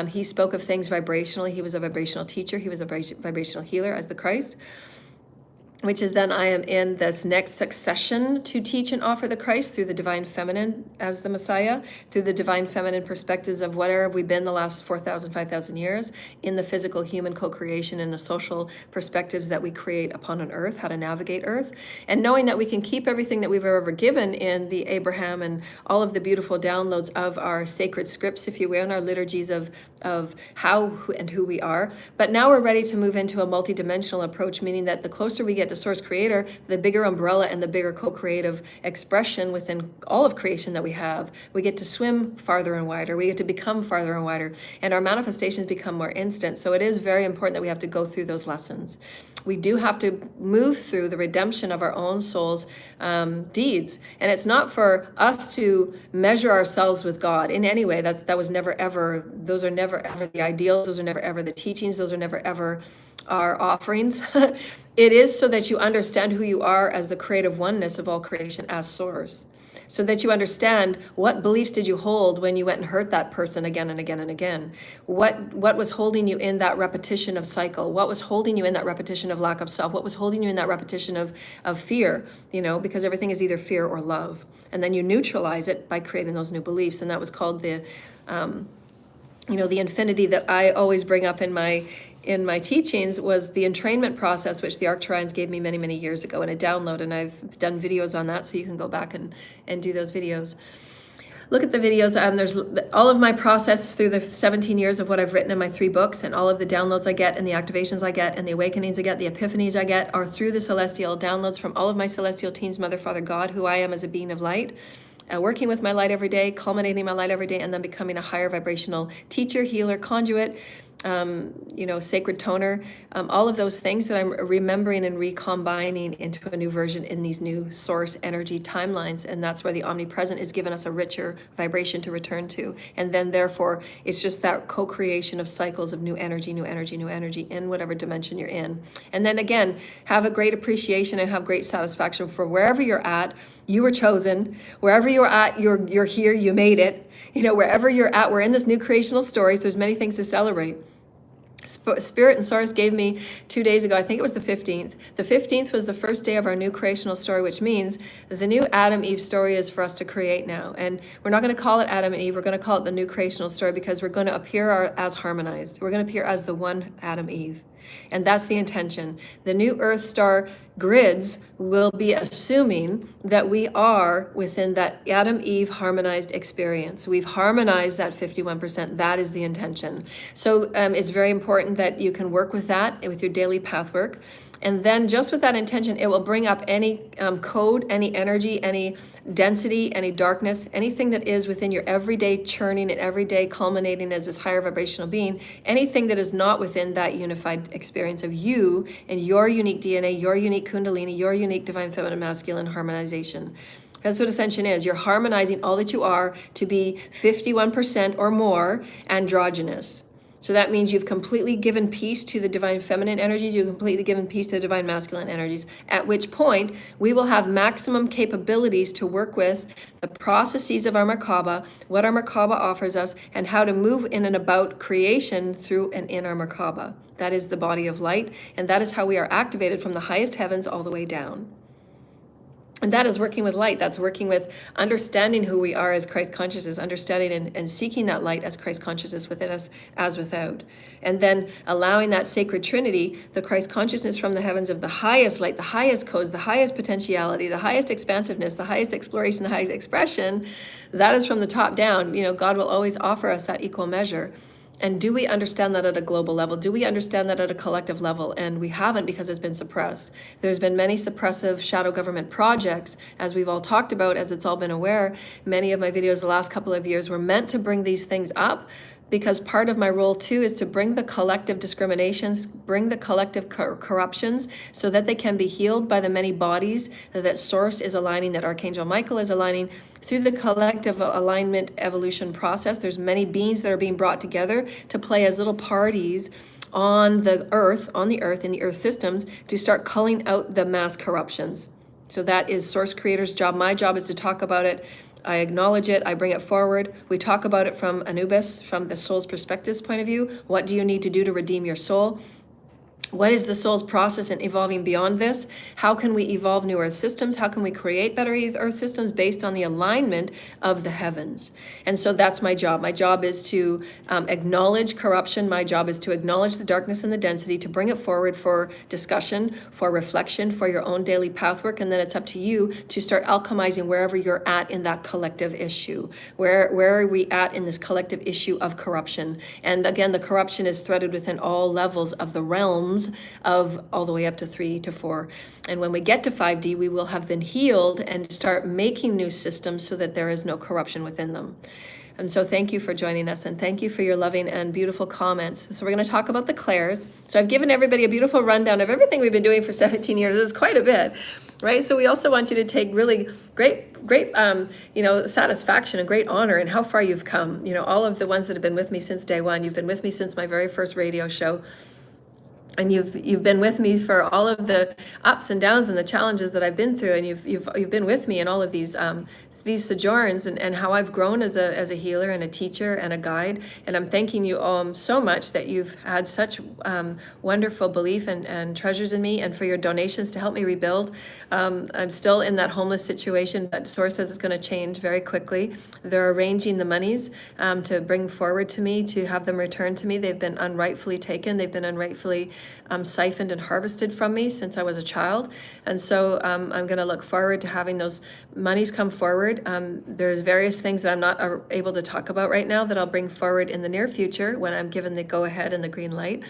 He spoke of things vibrationally. He was a vibrational teacher. He was a vibrational healer as the Christ, which is then I am in this next succession to teach and offer the Christ through the divine feminine as the Messiah, through the divine feminine perspectives of whatever we've been the last 4,000, 5,000 years, in the physical human co-creation and the social perspectives that we create upon an earth, how to navigate earth, and knowing that we can keep everything that we've ever given in the Abraham and all of the beautiful downloads of our sacred scripts, if you will, and our liturgies of how and who we are. But now we're ready to move into a multidimensional approach, meaning that the closer we get to Source Creator, the bigger umbrella and the bigger co-creative expression within all of creation that we have, we get to swim farther and wider. We get to become farther and wider, and our manifestations become more instant. So it is very important that we have to go through those lessons. We do have to move through the redemption of our own soul's deeds. And it's not for us to measure ourselves with God in any way. That was never ever, those are never ever the ideals, those are never ever the teachings, those are never ever our offerings. It is so that you understand who you are as the creative oneness of all creation as source. So that you understand what beliefs did you hold when you went and hurt that person again and again and again. What was holding you in that repetition of cycle? What was holding you in that repetition of lack of self? What was holding you in that repetition of fear? Because everything is either fear or love. And then you neutralize it by creating those new beliefs. And that was called the infinity that I always bring up in my teachings, was the entrainment process, which the Arcturians gave me many, many years ago in a download. And I've done videos on that, so you can go back and do those videos. Look at the videos. There's all of my process through the 17 years of what I've written in my 3 books, and all of the downloads I get and the activations I get and the awakenings I get, the epiphanies I get, are through the celestial downloads from all of my celestial teams, Mother, Father, God, who I am as a being of light. Working with my light every day, culminating my light every day, and then becoming a higher vibrational teacher, healer, conduit, sacred toner, all of those things that I'm remembering and recombining into a new version in these new source energy timelines. And that's where the omnipresent is given us a richer vibration to return to. And then therefore, it's just that co-creation of cycles of new energy, new energy, new energy in whatever dimension you're in. And then again, have a great appreciation and have great satisfaction for wherever you're at. You were chosen. Wherever you're at, you're here, you made it. Wherever you're at, we're in this new creational story, so there's many things to celebrate. Spirit and Source gave me 2 days ago, I think it was the 15th. The 15th was the first day of our new creational story, which means the new Adam Eve story is for us to create now. And we're not going to call it Adam and Eve, we're going to call it the new creational story, because we're going to appear as harmonized. We're going to appear as the one Adam Eve. And that's the intention. The new Earth Star grids will be assuming that we are within that Adam Eve harmonized experience. We've harmonized that 51%. That is the intention. So it's very important that you can work with that with your daily path work. And then just with that intention, it will bring up any code, any energy, any density, any darkness, anything that is within your everyday churning and everyday culminating as this higher vibrational being, anything that is not within that unified experience of you and your unique DNA, your unique Kundalini, your unique divine feminine masculine harmonization. That's what Ascension is. You're harmonizing all that you are to be 51% or more androgynous. So that means you've completely given peace to the divine feminine energies, you've completely given peace to the divine masculine energies, at which point we will have maximum capabilities to work with the processes of our Merkaba, what our Merkaba offers us, and how to move in and about creation through and in our Merkaba. That is the body of light, and that is how we are activated from the highest heavens all the way down. And that is working with light. That's working with understanding who we are as Christ consciousness, understanding and seeking that light as Christ consciousness within us as without. And then allowing that sacred Trinity, the Christ consciousness from the heavens of the highest light, the highest codes, the highest potentiality, the highest expansiveness, the highest exploration, the highest expression, that is from the top down. God will always offer us that equal measure. And do we understand that at a global level? Do we understand that at a collective level? And we haven't, because it's been suppressed. There's been many suppressive shadow government projects, as we've all talked about, as it's all been aware. Many of my videos the last couple of years were meant to bring these things up, because part of my role too is to bring the collective discriminations, bring the collective corruptions, so that they can be healed by the many bodies that Source is aligning, that Archangel Michael is aligning. Through the collective alignment evolution process, there's many beings that are being brought together to play as little parties on the earth, in the earth systems, to start culling out the mass corruptions. So that is Source Creator's job. My job is to talk about it. I acknowledge it, I bring it forward. We talk about it from Anubis, from the soul's perspective's point of view. What do you need to do to redeem your soul? What is the soul's process in evolving beyond this? How can we evolve new earth systems? How can we create better earth systems based on the alignment of the heavens? And so that's my job. My job is to acknowledge corruption. My job is to acknowledge the darkness and the density, to bring it forward for discussion, for reflection, for your own daily pathwork. And then it's up to you to start alchemizing wherever you're at in that collective issue. Where are we at in this collective issue of corruption? And again, the corruption is threaded within all levels of the realms of all the way up to 3 to 4. And when we get to 5D, we will have been healed and start making new systems so that there is no corruption within them. And so thank you for joining us, and thank you for your loving and beautiful comments. So we're going to talk about the clairs. So I've given everybody a beautiful rundown of everything we've been doing for 17 years. This is quite a bit, right? So we also want you to take really great satisfaction and great honor in how far you've come. All of the ones that have been with me since day one. You've been with me since my very first radio show. And you've been with me for all of the ups and downs and the challenges that I've been through, and you've been with me in all of these sojourns, and how I've grown as a healer and a teacher and a guide. And I'm thanking you all so much that you've had such wonderful belief and treasures in me, and for your donations to help me rebuild. I'm still in that homeless situation, but Source says it's going to change very quickly. They're arranging the monies to bring forward to me, to have them returned to me. They've been unrightfully taken. They've been unrightfully siphoned and harvested from me since I was a child. And so I'm going to look forward to having those monies come forward. There's various things that I'm not able to talk about right now that I'll bring forward in the near future when I'm given the go-ahead and the green light.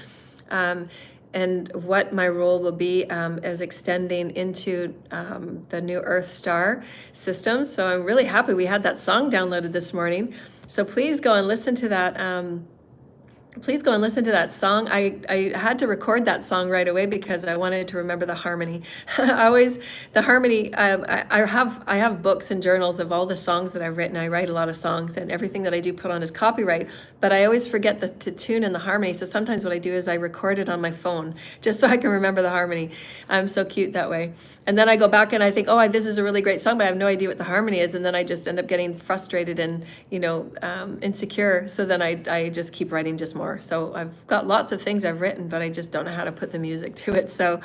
And what my role will be as extending into the new Earth star system. So I'm really happy we had that song downloaded this morning. So please go and listen to that. Please go and listen to that song. I had to record that song right away because I wanted to remember the harmony. The harmony, I have books and journals of all the songs that I've written. I write a lot of songs, and everything that I do put on is copyright, but I always forget to tune in the harmony. So sometimes what I do is I record it on my phone just so I can remember the harmony. I'm so cute that way. And then I go back and I think, oh, this is a really great song, but I have no idea what the harmony is. And then I just end up getting frustrated and, insecure. So then I just keep writing just more. So I've got lots of things I've written, but I just don't know how to put the music to it. So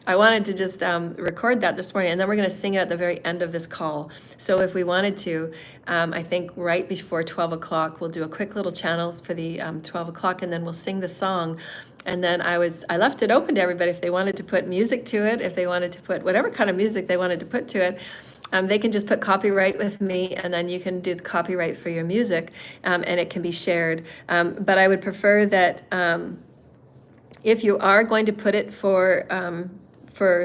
I wanted to just record that this morning, and then we're going to sing it at the very end of this call. So if we wanted to, I think right before 12 o'clock, we'll do a quick little channel for the 12 o'clock, and then we'll sing the song. And then I left it open to everybody if they wanted to put music to it, if they wanted to put whatever kind of music they wanted to put to it. They can just put copyright with me, and then you can do the copyright for your music, and it can be shared. But I would prefer that if you are going to put it for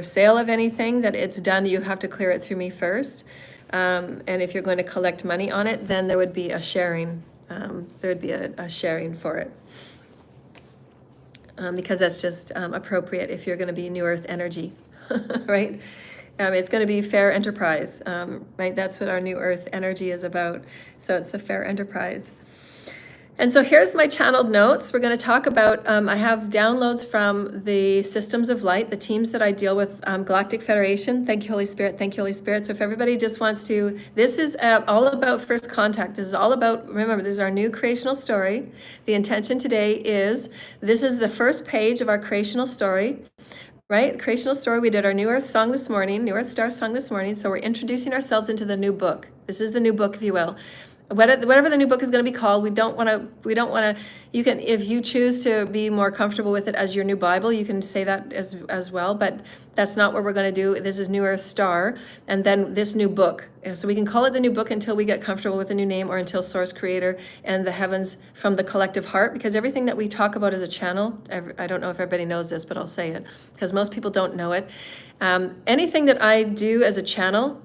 sale of anything, that it's done, you have to clear it through me first. And if you're going to collect money on it, then there would be a sharing. There would be a sharing for it. Because that's just appropriate if you're going to be New Earth energy, right? It's going to be fair enterprise, right? That's what our New Earth energy is about. So it's the fair enterprise. And so here's my channeled notes. We're going to talk about, I have downloads from the systems of light, the teams that I deal with, Galactic Federation. Thank you, Holy Spirit. Thank you, Holy Spirit. So if everybody just wants to, this is all about first contact. This is all about, remember, this is our new creational story. The intention today is, this is the first page of our creational story. right? Creational story. We did our New Earth song this morning, New Earth Star song this morning. So we're introducing ourselves into the new book. This is the new book, if you will. Whatever the new book is going to be called, we don't want to, you can, if you choose to be more comfortable with it as your new Bible, you can say that as well, but that's not what we're going to do. This is New Earth Star, and then this new book. So we can call it the new book until we get comfortable with the new name, or until Source Creator and the heavens from the collective heart, because everything that we talk about as a channel, I don't know if everybody knows this, but I'll say it, because most people don't know it. Anything that I do as a channel,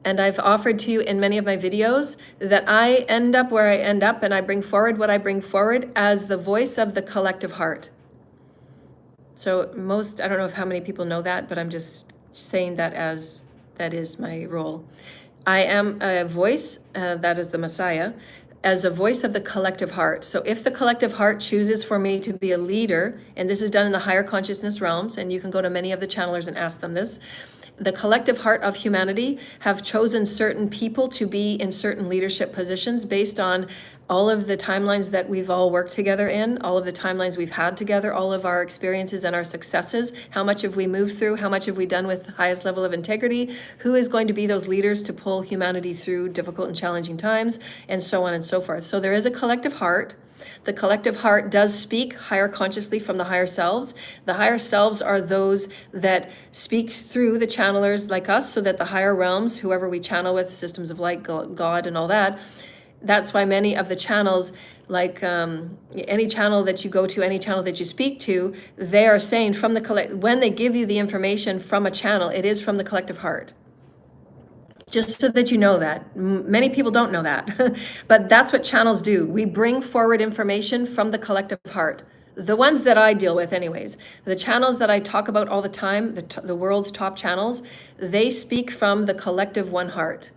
and I've offered to you in many of my videos, that I end up where I end up, and I bring forward what I bring forward as the voice of the collective heart. So I don't know if how many people know that, but I'm just saying that as that is my role. I am a voice, that is the Messiah, as a voice of the collective heart. So if the collective heart chooses for me to be a leader, and this is done in the higher consciousness realms, and you can go to many of the channelers and ask them this, the collective heart of humanity have chosen certain people to be in certain leadership positions based on all of the timelines that we've all worked together in, all of the timelines we've had together, all of our experiences and our successes. How much have we moved through? How much have we done with highest level of integrity? Who is going to be those leaders to pull humanity through difficult and challenging times, and so on and so forth. So there is a collective heart. The collective heart does speak higher consciously from the higher selves. The higher selves are those that speak through the channelers like us, so that the higher realms, whoever we channel with, systems of light, God and all that, that's why many of the channels, like any channel that you go to, any channel that you speak to, they are saying from the when they give you the information from a channel, it is from the collective heart. Just so that you know that. Many people don't know that, but that's what channels do. We bring forward information from the collective heart. The ones that I deal with anyways, the channels that I talk about all the time, the world's top channels, they speak from the collective one heart.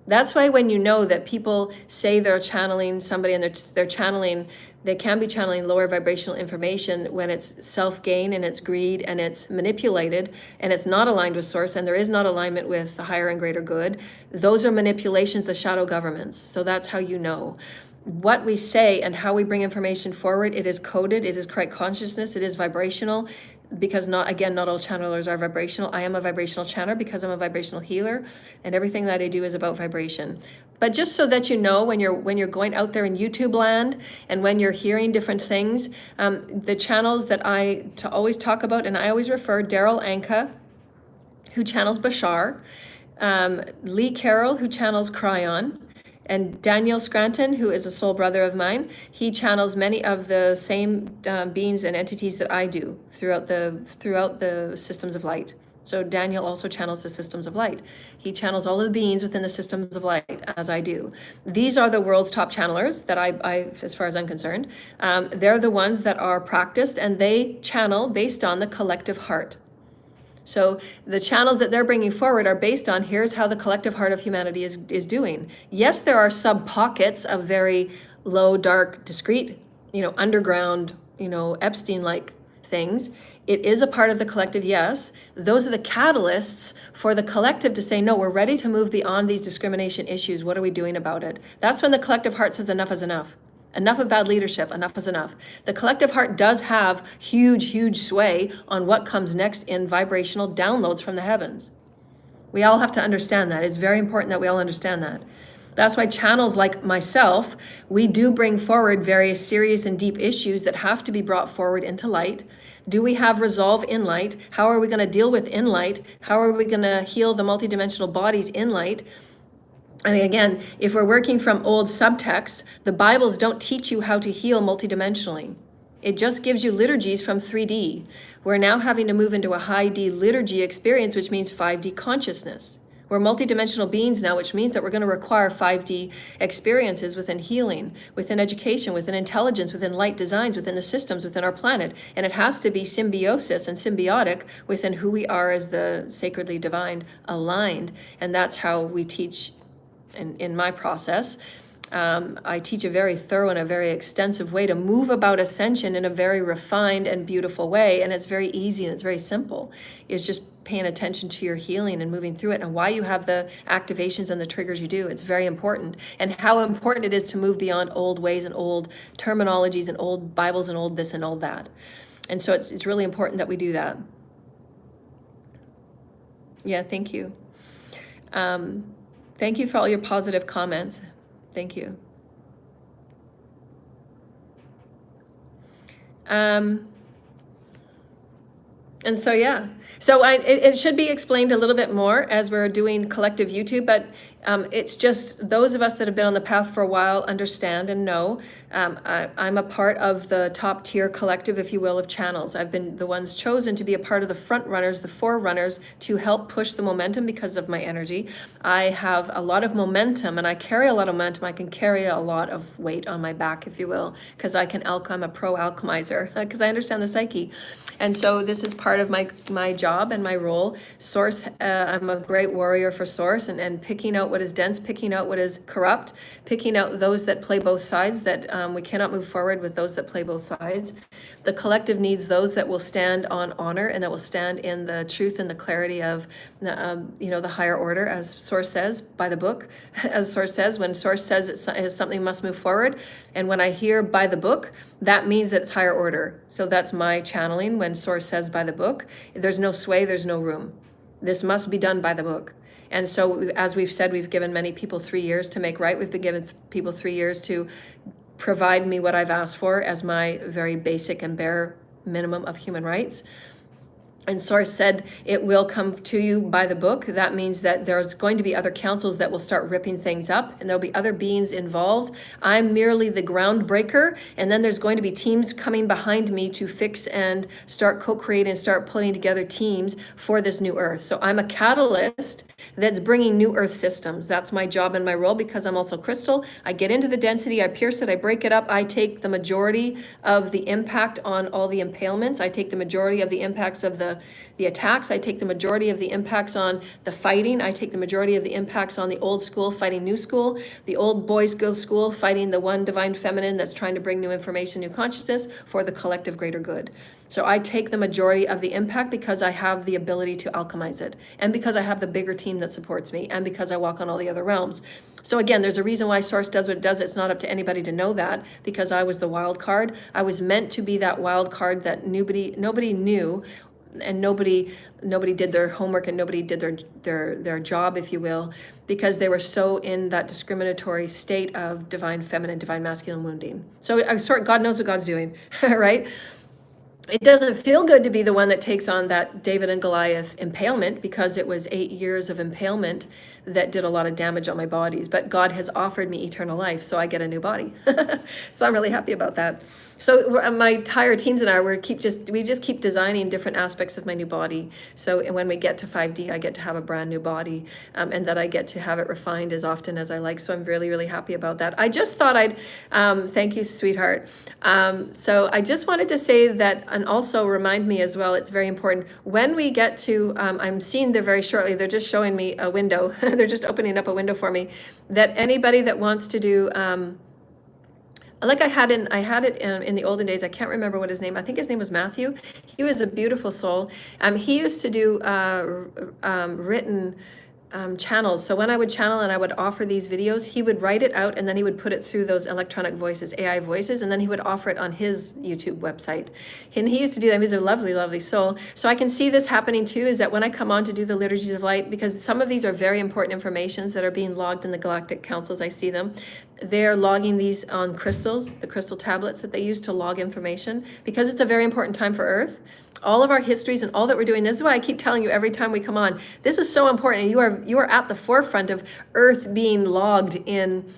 That's why when you know that people say they're channeling somebody, and they're channeling, they can be channeling lower vibrational information when it's self-gain and it's greed and it's manipulated and it's not aligned with source, and there is not alignment with the higher and greater good. Those are manipulations, the shadow governments. So that's how you know. What we say and how we bring information forward, it is coded, it is correct consciousness, it is vibrational, because not all channelers are vibrational. I am a vibrational channeler because I'm a vibrational healer, and everything that I do is about vibration. But just so that you know, when you're going out there in YouTube land, and when you're hearing different things, the channels that I always talk about, and I always refer, Daryl Anka, who channels Bashar, Lee Carroll, who channels Cryon, and Daniel Scranton, who is a soul brother of mine, he channels many of the same beings and entities that I do throughout the systems of light. So Daniel also channels the systems of light. He channels all of the beings within the systems of light, as I do. These are the world's top channelers that I as far as I'm concerned. They're the ones that are practiced, and they channel based on the collective heart. So the channels that they're bringing forward are based on, here's how the collective heart of humanity is doing. Yes, there are sub pockets of very low, dark, discrete, underground, Epstein-like things. It is a part of the collective, yes. Those are the catalysts for the collective to say, no, we're ready to move beyond these discrimination issues. What are we doing about it? That's when the collective heart says enough is enough. Enough of bad leadership, enough is enough. The collective heart does have huge sway on what comes next in vibrational downloads from the heavens. We all have to understand that. It's very important that we all understand that. That's why channels like myself, we do bring forward very serious and deep issues that have to be brought forward into light. Do we have resolve in light? How are we going to deal with in light? How are we going to heal the multidimensional bodies in light? And again, if we're working from old subtexts, the Bibles don't teach you how to heal multidimensionally. It just gives you liturgies from 3D. We're now having to move into a high D liturgy experience, which means 5D consciousness. We're multidimensional beings now, which means that we're going to require 5D experiences within healing, within education, within intelligence, within light designs, within the systems, within our planet. And it has to be symbiosis and symbiotic within who we are as the sacredly divine aligned. And that's how we teach. In my process, I teach a very thorough and a very extensive way to move about ascension in a very refined and beautiful way. And it's very easy and it's very simple. It's just paying attention to your healing and moving through it, and why you have the activations and the triggers you do. It's very important. And how important it is to move beyond old ways and old terminologies and old Bibles and old this and old that. And so it's really important that we do that. Yeah, thank you. Thank you for all your positive comments. Thank you. And so, yeah, so it should be explained a little bit more as we're doing collective YouTube, but it's just those of us that have been on the path for a while understand and know. I'm a part of the top tier collective, if you will, of channels. I've been the ones chosen to be a part of the front runners, the forerunners, to help push the momentum because of my energy. I have a lot of momentum, and I carry a lot of momentum. I can carry a lot of weight on my back, if you will, because I'm a pro alchemizer, because I understand the psyche. And so this is part of my job and my role. Source, I'm a great warrior for Source, and picking out what is dense, picking out what is corrupt, picking out those that play both sides, that we cannot move forward with those that play both sides. The collective needs those that will stand on honor and that will stand in the truth and the clarity of the higher order, as Source says by the book. As Source says, when Source says something must move forward, and when I hear by the book, that means that it's higher order. So that's my channeling. When Source says by the book, there's no sway, there's no room. This must be done by the book. And so, as we've said, we've given many people 3 years to make right. We've been given people 3 years to provide me what I've asked for as my very basic and bare minimum of human rights. And Source said it will come to you by the book. That means that there's going to be other councils that will start ripping things up, and there'll be other beings involved. I'm merely the groundbreaker, and then there's going to be teams coming behind me to fix and start co-creating and start putting together teams for this new earth. So I'm a catalyst that's bringing new earth systems. That's my job and my role, because I'm also crystal. I get into the density, I pierce it, I break it up. I take the majority of the impact on all the impalements. I take the majority of the impacts of the attacks. I take the majority of the impacts on the fighting. I take the majority of the impacts on the old school fighting new school, the old boys girls school fighting the one divine feminine that's trying to bring new information, new consciousness for the collective greater good. So I take the majority of the impact because I have the ability to alchemize it, and because I have the bigger team that supports me, and because I walk on all the other realms. So again, there's a reason why Source does what it does. It's not up to anybody to know that, because I was the wild card. I was meant to be that wild card that nobody knew, and nobody did their homework, and nobody did their job, if you will, because they were so in that discriminatory state of divine feminine, divine masculine wounding. So God knows what God's doing, right? It doesn't feel good to be the one that takes on that David and Goliath impalement, because it was 8 years of impalement that did a lot of damage on my bodies. But God has offered me eternal life, so I get a new body. So I'm really happy about that. So my entire teams and I, we just keep designing different aspects of my new body. So when we get to 5D, I get to have a brand new body, and that I get to have it refined as often as I like. So I'm really, really happy about that. I just thought thank you, sweetheart. So I just wanted to say that, and also remind me as well, it's very important when we get to, I'm seeing there very shortly, they're just showing me a window. They're just opening up a window for me, that anybody that wants to do, like I had it in the olden days. I can't remember what his name. I think his name was Matthew. He was a beautiful soul. He used to do written channels. So when I would channel and I would offer these videos, he would write it out, and then he would put it through those electronic voices, AI voices, and then he would offer it on his YouTube website. And he used to do that. He was a lovely, lovely soul. So I can see this happening too, is that when I come on to do the liturgies of light, because some of these are very important informations that are being logged in the galactic councils, I see them. They're logging these on crystals, the crystal tablets that they use to log information, because it's a very important time for Earth. All of our histories and all that we're doing, this is why I keep telling you every time we come on, this is so important. And you are at the forefront of Earth being logged in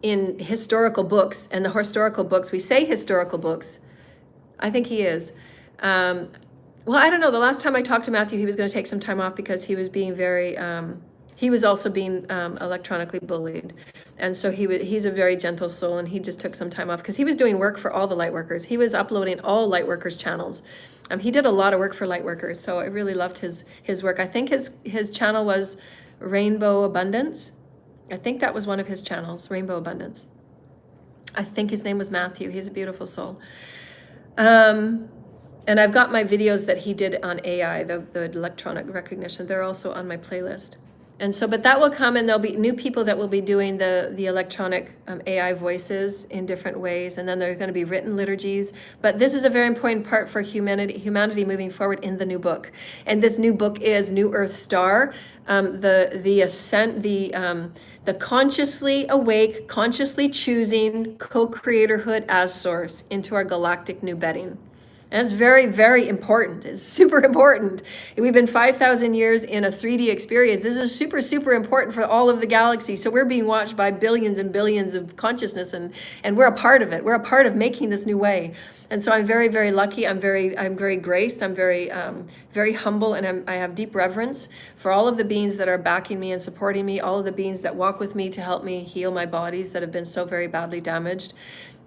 historical books. And the historical books, we say historical books. I think he is. Well, I don't know. The last time I talked to Matthew, he was going to take some time off because he was being very, he was also being electronically bullied. And so he's a very gentle soul, and he just took some time off because he was doing work for all the light workers. He was uploading all light workers' channels. He did a lot of work for light workers, so I really loved his work. I think his channel was Rainbow Abundance. I think that was one of his channels, Rainbow Abundance. I think his name was Matthew. He's a beautiful soul. And I've got my videos that he did on AI, the electronic recognition. They're also on my playlist. And so, but that will come, and there'll be new people that will be doing the electronic AI voices in different ways, and then there are going to be written liturgies. But this is a very important part for humanity moving forward in the new book. And this new book is New Earth Star, the ascent, the consciously awake, consciously choosing co-creatorhood as source into our galactic new bedding. And it's very, very important. It's super important. We've been 5,000 years in a 3D experience. This is super, super important for all of the galaxy. So we're being watched by billions and billions of consciousness, and we're a part of it. We're a part of making this new way. And so I'm very, very lucky. I'm very graced. I'm very, very humble, and I have deep reverence for all of the beings that are backing me and supporting me, all of the beings that walk with me to help me heal my bodies that have been so very badly damaged.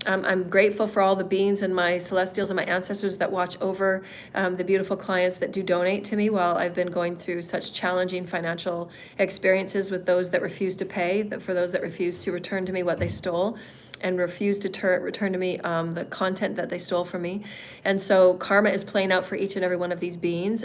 I'm grateful for all the beings and my celestials and my ancestors that watch over the beautiful clients that do donate to me while I've been going through such challenging financial experiences with those that refuse to pay, for those that refuse to return to me what they stole, and refuse to return to me the content that they stole from me. And so karma is playing out for each and every one of these beings.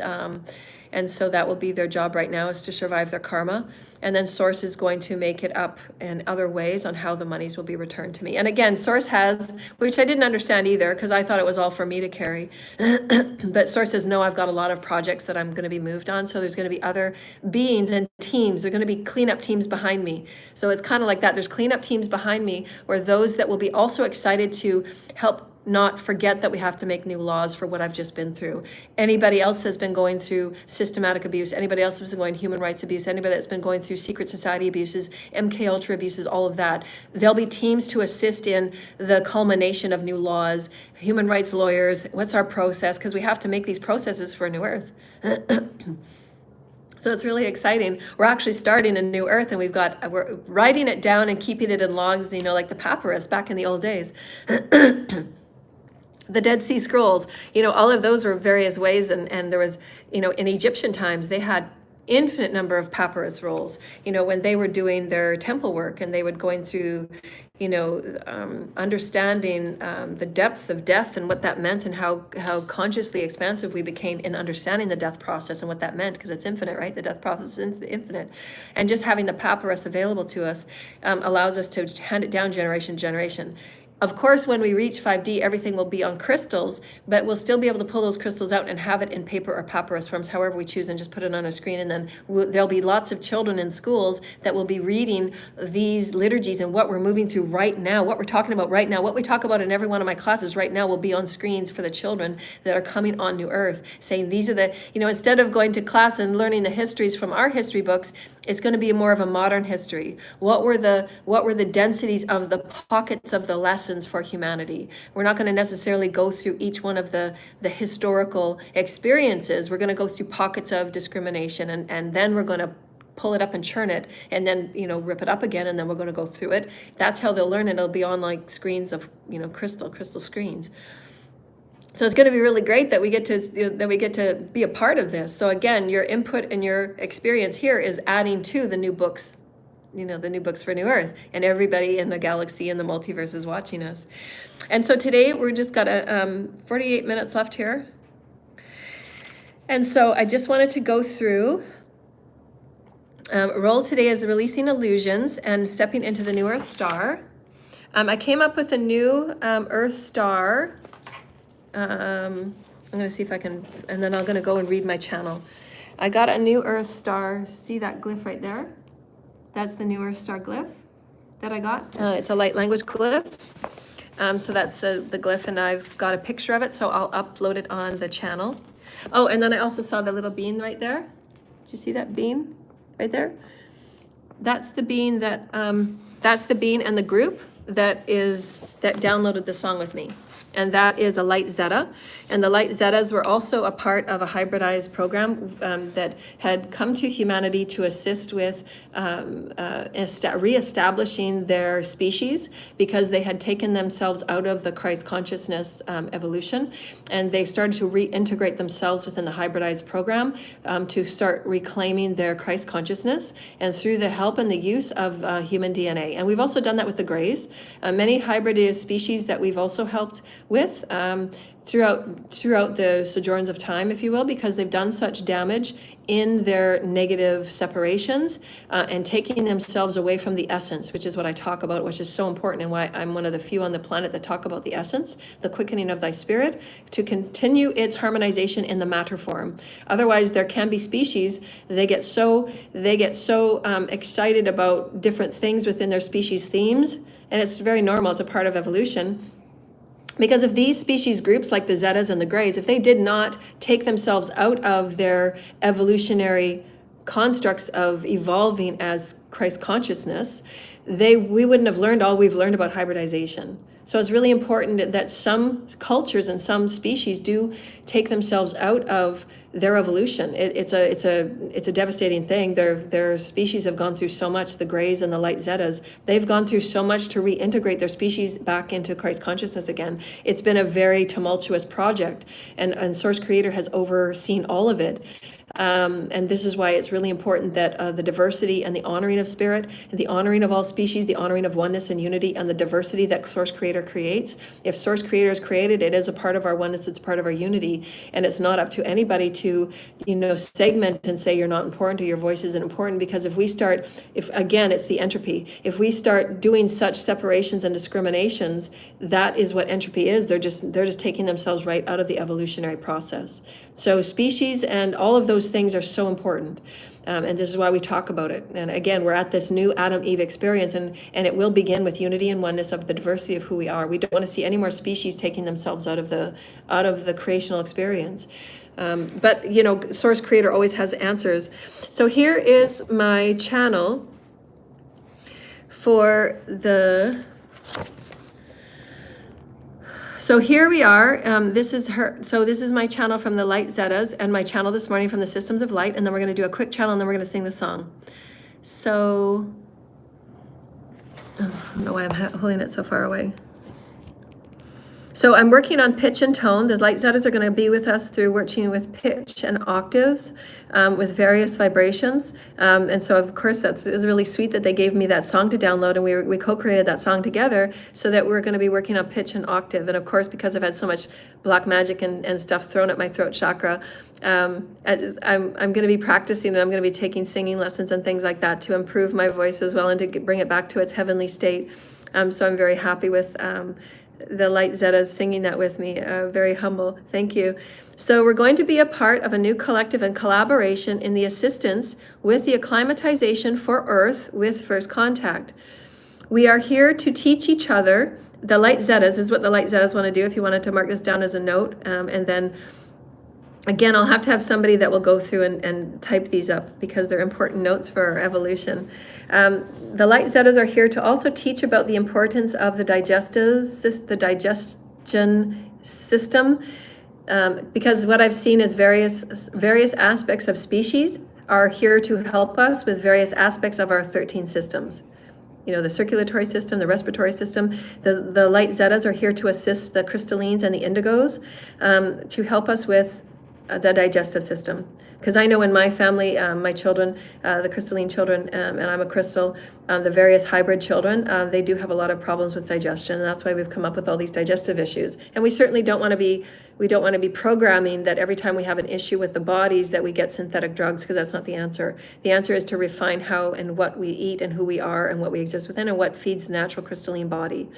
And so that will be their job right now, is to survive their karma. And then Source is going to make it up in other ways on how the monies will be returned to me. And again, Source has, which I didn't understand either, because I thought it was all for me to carry. But Source says, no, I've got a lot of projects that I'm going to be moved on. So there's going to be other beings and teams. There are going to be cleanup teams behind me. So it's kind of like that. There's cleanup teams behind me, where those that will be also excited to help not forget that we have to make new laws for what I've just been through. Anybody else that's been going through systematic abuse, anybody else that's been going human rights abuse, anybody that's been going through secret society abuses, MK Ultra abuses, all of that. There'll be teams to assist in the culmination of new laws, human rights lawyers, what's our process, because we have to make these processes for a new earth. So it's really exciting. We're actually starting a new earth, and we're writing it down and keeping it in logs, like the papyrus back in the old days. The Dead Sea Scrolls, all of those were various ways. And there was, in Egyptian times, they had infinite number of papyrus rolls, when they were doing their temple work, and they would going through, understanding the depths of death and what that meant, and how consciously expansive we became in understanding the death process and what that meant, because it's infinite, right? The death process is infinite. And just having the papyrus available to us allows us to hand it down generation to generation. Of course, when we reach 5D, everything will be on crystals, but we'll still be able to pull those crystals out and have it in paper or papyrus forms, however we choose, and just put it on a screen. And then there'll be lots of children in schools that will be reading these liturgies and what we're moving through right now, what we're talking about right now, what we talk about in every one of my classes right now will be on screens for the children that are coming on New Earth, saying these are the, instead of going to class and learning the histories from our history books, it's going to be more of a modern history. What were the densities of the pockets of the lessons for humanity? We're not going to necessarily go through each one of the historical experiences. We're going to go through pockets of discrimination, and then we're going to pull it up and churn it, and then rip it up again, and then we're going to go through it. That's how they'll learn, and it'll be on like screens of crystal screens. So it's going to be really great that we get to be a part of this. So again, your input and your experience here is adding to the new books, the new books for New Earth, and everybody in the galaxy and the multiverse is watching us. And so today we're just got 48 minutes left here. And so I just wanted to go through. Role today is releasing illusions and stepping into the New Earth Star. I came up with a new Earth Star. I'm going to see if I can, and then I'm going to go and read my channel. I got a new Earth Star. See that glyph right there? That's the new Earth Star glyph that I got. It's a light language glyph. So that's the glyph, and I've got a picture of it, so I'll upload it on the channel. Oh, and then I also saw the little bean right there. Did you see that bean right there? That's the bean that, that's the bean and the group that downloaded the song with me. And that is a Light Zeta. And the Light Zetas were also a part of a hybridized program that had come to humanity to assist with reestablishing their species, because they had taken themselves out of the Christ consciousness evolution, and they started to reintegrate themselves within the hybridized program to start reclaiming their Christ consciousness, and through the help and the use of human DNA. And we've also done that with the Greys. Many hybridized species that we've also helped with throughout the sojourns of time, if you will, because they've done such damage in their negative separations and taking themselves away from the essence, which is what I talk about, which is so important, and why I'm one of the few on the planet that talk about the essence, the quickening of thy spirit, to continue its harmonization in the matter form. Otherwise, there can be species, they get so excited about different things within their species themes, and it's very normal as a part of evolution. Because if these species groups, like the Zetas and the Greys, if they did not take themselves out of their evolutionary constructs of evolving as Christ consciousness, we wouldn't have learned all we've learned about hybridization. So it's really important that some cultures and some species do take themselves out of their evolution. It's a devastating thing. Their species have gone through so much. The Greys and the Light Zetas, they've gone through so much to reintegrate their species back into Christ consciousness again. It's been a very tumultuous project, and Source Creator has overseen all of it. And this is why it's really important that the diversity and the honoring of spirit, and the honoring of all species, the honoring of oneness and unity, and the diversity that Source Creator creates. If Source Creator is created, it is a part of our oneness, it's part of our unity, and it's not up to anybody to, segment and say you're not important or your voice isn't important. Because if again, it's the entropy. If we start doing such separations and discriminations, that is what entropy is. They're just taking themselves right out of the evolutionary process. So species and all of those things are so important. And this is why we talk about it. And again, we're at this new Adam-Eve experience, and it will begin with unity and oneness of the diversity of who we are. We don't want to see any more species taking themselves out of the creational experience. But Source Creator always has answers. So here is my channel for the... So here we are. This is my channel from the Light Zetas, and my channel this morning from the Systems of Light. And then we're going to do a quick channel, and then we're going to sing the song. So, I don't know why I'm holding it so far away. So I'm working on pitch and tone. The Light Zetas are going to be with us through working with pitch and octaves with various vibrations. And so, of course, it was really sweet that they gave me that song to download, and we co-created that song together so that we're going to be working on pitch and octave. And, of course, because I've had so much black magic and stuff thrown at my throat chakra, I'm going to be practicing, and I'm going to be taking singing lessons and things like that to improve my voice as well and to bring it back to its heavenly state. So I'm very happy with... the Light Zetas singing that with me. Very humble. Thank you. So we're going to be a part of a new collective and collaboration in the assistance with the acclimatization for Earth with First Contact. We are here to teach each other. The Light Zetas is what the Light Zetas want to do, if you wanted to mark this down as a note. And then, again, I'll have to have somebody that will go through and type these up because they're important notes for our evolution. The Light Zetas are here to also teach about the importance of the digestion system, because what I've seen is various aspects of species are here to help us with various aspects of our 13 systems. The circulatory system, the respiratory system. The Light Zetas are here to assist the crystallines and the indigos to help us with the digestive system. Because I know in my family, my children, the crystalline children, and I'm a crystal, the various hybrid children, they do have a lot of problems with digestion, and that's why we've come up with all these digestive issues. And we certainly don't want to be programming that every time we have an issue with the bodies that we get synthetic drugs, because that's not the answer. The answer is to refine how and what we eat and who we are and what we exist within and what feeds the natural crystalline body.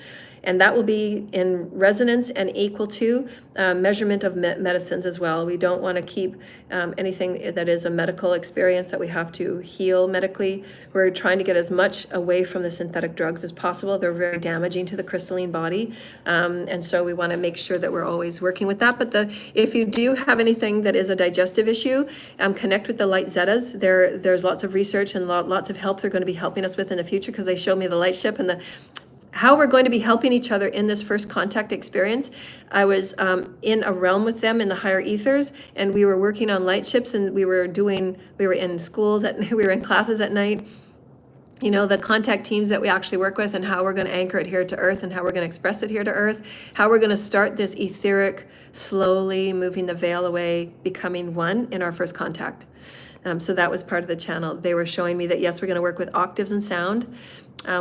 And that will be in resonance and equal to measurement of medicines as well. We don't want to keep anything that is a medical experience that we have to heal medically. We're trying to get as much away from the synthetic drugs as possible. They're very damaging to the crystalline body. And so we want to make sure that we're always working with that. But if you do have anything that is a digestive issue, connect with the Light Zetas. There's lots of research and lots of help they're going to be helping us with in the future, because they showed me the light ship and how we're going to be helping each other in this first contact experience. I was in a realm with them in the higher ethers, and we were working on light ships, and we were in schools, we were in classes at night. The contact teams that we actually work with, and how we're going to anchor it here to Earth, and how we're going to express it here to Earth, how we're going to start this etheric, slowly moving the veil away, becoming one in our first contact. So that was part of the channel. They were showing me that, yes, we're going to work with octaves and sound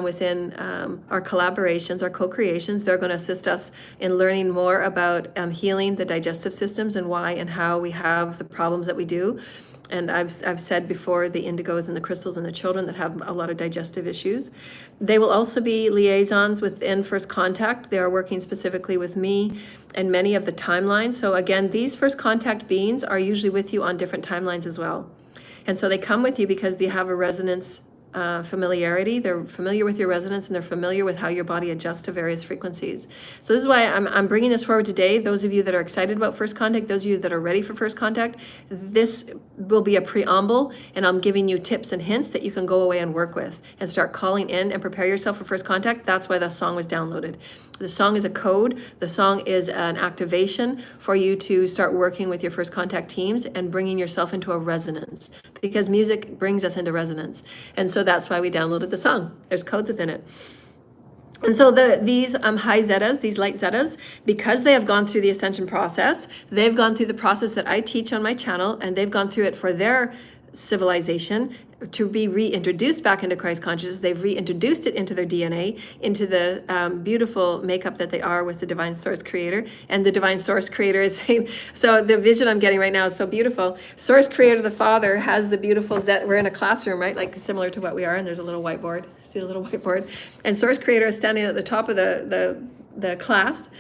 within our collaborations, our co-creations. They're going to assist us in learning more about healing the digestive systems and why and how we have the problems that we do. And I've said before, the indigos and the crystals and the children that have a lot of digestive issues. They will also be liaisons within First Contact. They are working specifically with me and many of the timelines. So again, these First Contact beings are usually with you on different timelines as well. And so they come with you because they have a resonance familiarity. They're familiar with your resonance, and they're familiar with how your body adjusts to various frequencies. So this is why I'm bringing this forward today. Those of you that are excited about First Contact, those of you that are ready for First Contact, this will be a preamble, and I'm giving you tips and hints that you can go away and work with and start calling in and prepare yourself for First Contact. That's why the song was downloaded. The song is a code. The song is an activation for you to start working with your First Contact teams and bringing yourself into a resonance, because music brings us into resonance. And so that's why we downloaded the song. There's codes within it. And so these high zetas, these light zetas, because they have gone through the ascension process, they've gone through the process that I teach on my channel, and they've gone through it for their civilization to be reintroduced back into Christ consciousness. They've reintroduced it into their DNA, into the beautiful makeup that they are with the Divine Source Creator. And the Divine Source Creator is saying, so the vision I'm getting right now is so beautiful. Source Creator, the Father, has the beautiful Zet. We're in a classroom, right? Like similar to what we are, and there's a little whiteboard. See the little whiteboard? And Source Creator is standing at the top of the class.